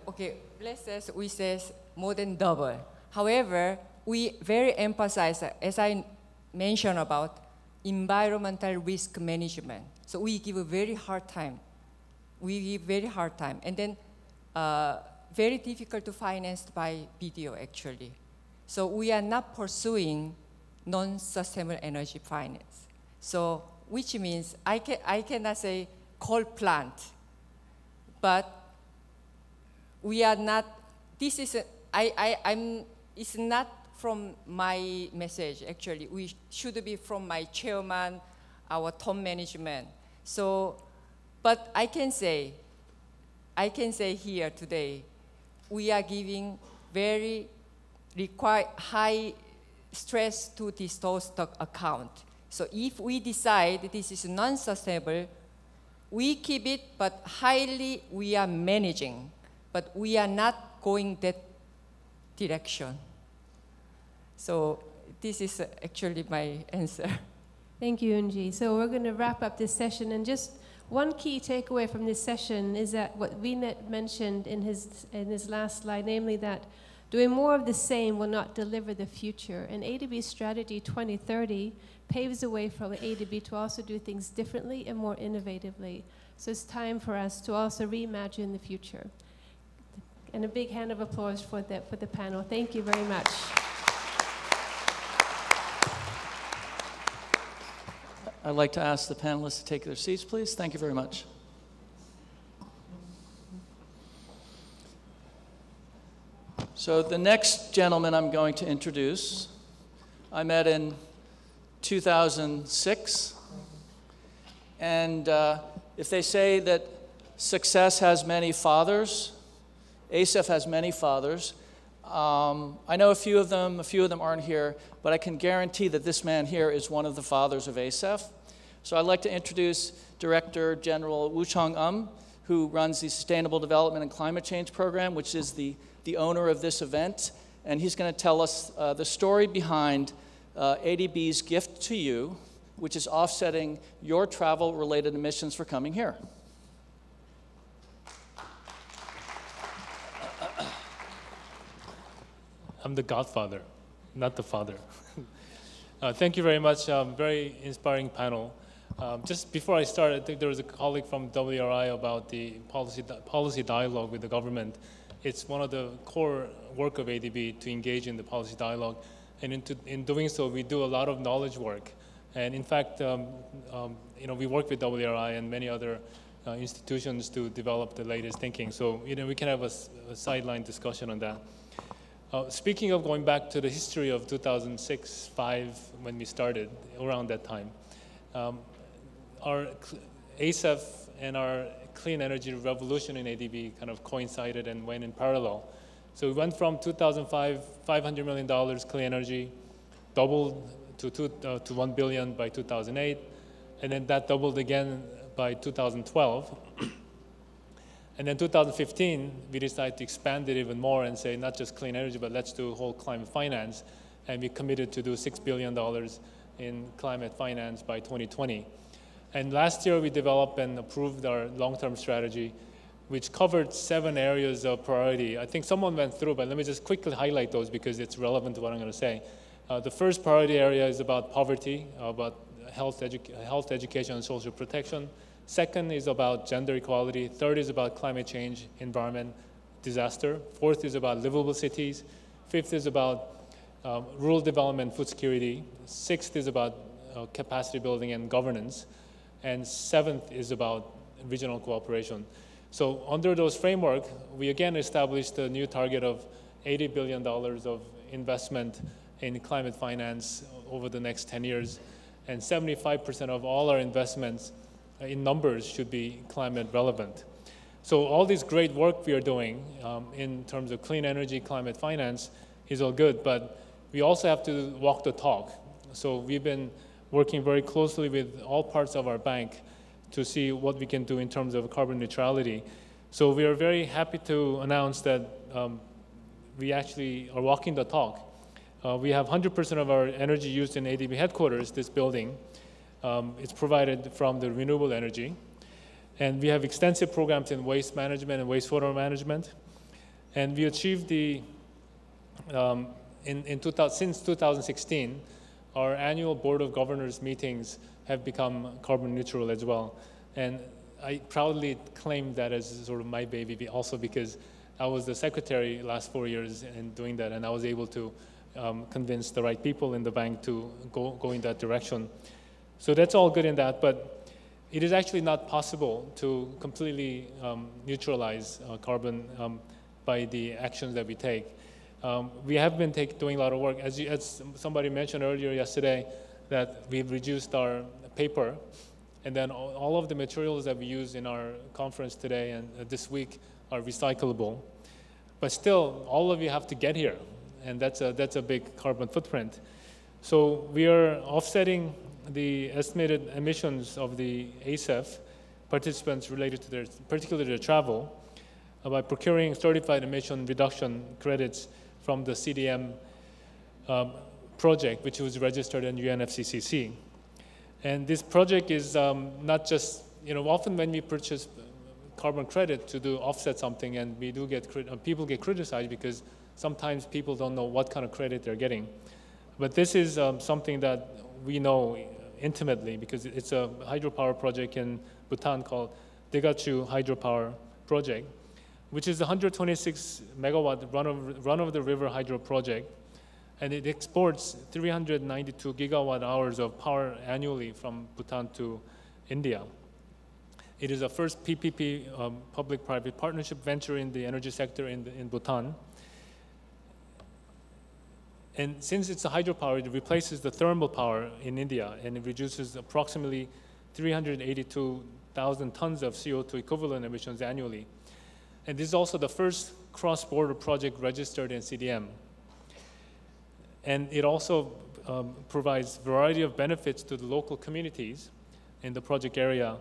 Okay, let's say we say more than double. However, we very emphasize, as I mentioned about environmental risk management. So we give a very hard time. We give very hard time. And then very difficult to finance by BDO actually. So we are not pursuing non-sustainable energy finance. So which means I cannot say coal plant, but we are not, this is, it's not from my message actually. We should be from my chairman, our top management. So, but I can say here today, we are giving very high stress to this stock account. So if we decide this is non-sustainable, we keep it, but highly we are managing, but we are not going that direction. So this is actually my answer. Thank you, Unji. So we're going to wrap up this session, and just one key takeaway from this session is that what Vinet mentioned in his last slide, namely that doing more of the same will not deliver the future. And ADB's strategy 2030 paves the way for ADB to also do things differently and more innovatively. So it's time for us to also reimagine the future. And a big hand of applause for the panel. Thank you very much. I'd like to ask the panelists to take their seats, please. Thank you very much. So the next gentleman I'm going to introduce, I met in 2006. And if they say that success has many fathers, ACEF has many fathers. I know a few of them aren't here, but I can guarantee that this man here is one of the fathers of ACEF. So I'd like to introduce Director General Woo Chung who runs the Sustainable Development and Climate Change Program, which is the owner of this event. And he's going to tell us the story behind ADB's gift to you, which is offsetting your travel-related emissions for coming here. I'm the godfather, not the father. Thank you very much. Very inspiring panel. Just before I start, I think there was a colleague from WRI about the policy dialogue with the government. It's one of the core work of ADB to engage in the policy dialogue. And in doing so, we do a lot of knowledge work. And in fact, we work with WRI and many other institutions to develop the latest thinking. So we can have a sideline discussion on that. Speaking of going back to the history of 2006-05 when we started, around that time, our ACEF and our clean energy revolution in ADB kind of coincided and went in parallel. So we went from 2005, $500 million clean energy, doubled to $1 billion by 2008, and then that doubled again by 2012. And then 2015, we decided to expand it even more and say not just clean energy, but let's do whole climate finance. And we committed to do $6 billion in climate finance by 2020. And last year, we developed and approved our long-term strategy, which covered 7 areas of priority. I think someone went through, but let me just quickly highlight those because it's relevant to what I'm going to say. The first priority area is about poverty, about health, education, and social protection. Second is about gender equality. Third is about climate change, environment, disaster. Fourth is about livable cities. Fifth is about rural development, food security. Sixth is about capacity building and governance. And seventh is about regional cooperation. So under those framework, we again established a new target of $80 billion of investment in climate finance over the next 10 years. And 75% of all our investments in numbers should be climate relevant. So all this great work we are doing in terms of clean energy, climate finance is all good, but we also have to walk the talk. So we've been working very closely with all parts of our bank to see what we can do in terms of carbon neutrality. So we are very happy to announce that we actually are walking the talk. We have 100% of our energy used in ADB headquarters, this building. It's provided from the renewable energy. And we have extensive programs in waste management and wastewater management. And we achieved since 2016, our annual Board of Governors meetings have become carbon neutral as well. And I proudly claim that as sort of my baby also because I was the secretary last 4 years in doing that, and I was able to convince the right people in the bank to go in that direction. So that's all good in that, but it is actually not possible to completely neutralize carbon by the actions that we take. We have been doing a lot of work. As somebody mentioned earlier yesterday, that we've reduced our paper, and then all of the materials that we use in our conference today and this week are recyclable. But still, all of you have to get here, and that's a big carbon footprint. So we are offsetting the estimated emissions of the ACEF participants related to their, particularly their travel, by procuring certified emission reduction credits from the CDM project, which was registered in UNFCCC. And this project is not just, often when we purchase carbon credit to offset something, and we do get, people get criticized because sometimes people don't know what kind of credit they're getting. But this is something that we know intimately because it's a hydropower project in Bhutan called Degachu Hydropower Project, which is a 126 megawatt run-of-the-river hydro project, and it exports 392 gigawatt hours of power annually from Bhutan to India. It is the first PPP, public-private partnership venture in the energy sector in Bhutan. And since it's a hydropower, it replaces the thermal power in India, and it reduces approximately 382,000 tons of CO2 equivalent emissions annually. And this is also the first cross-border project registered in CDM. And it also provides a variety of benefits to the local communities in the project area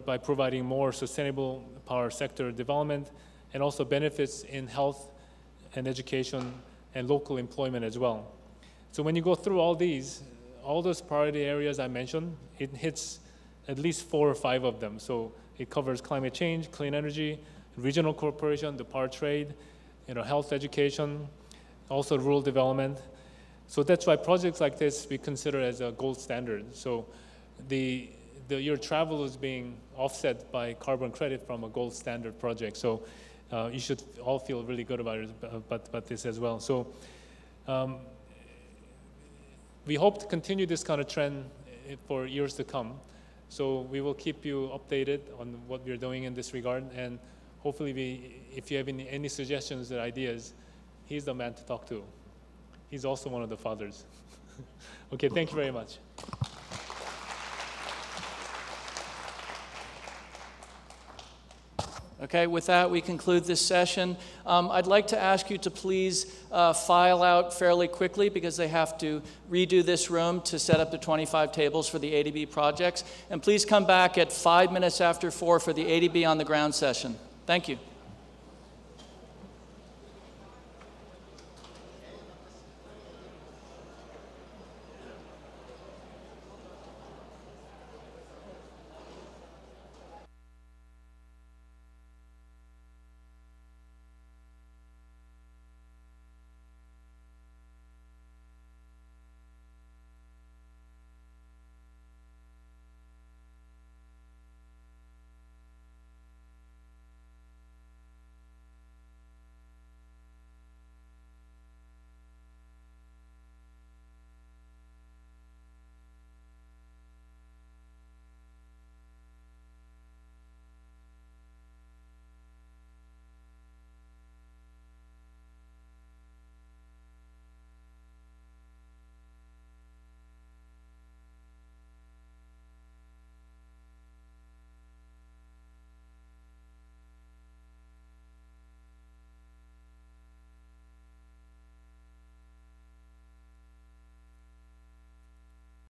by providing more sustainable power sector development, and also benefits in health and education and local employment as well. So when you go through all those priority areas I mentioned, it hits at least 4 or 5 of them. So it covers climate change, clean energy, regional cooperation, the power trade, health education, also rural development. So that's why projects like this we consider as a gold standard. So your travel is being offset by carbon credit from a gold standard project. So you should all feel really good about this as well. So we hope to continue this kind of trend for years to come. So we will keep you updated on what we're doing in this regard, and hopefully if you have any suggestions or ideas, he's the man to talk to. He's also one of the fathers. Okay, thank you very much. Okay, with that, we conclude this session. I'd like to ask you to please file out fairly quickly because they have to redo this room to set up the 25 tables for the ADB projects. And please come back at 5 minutes after 4 for the ADB on the ground session. Thank you.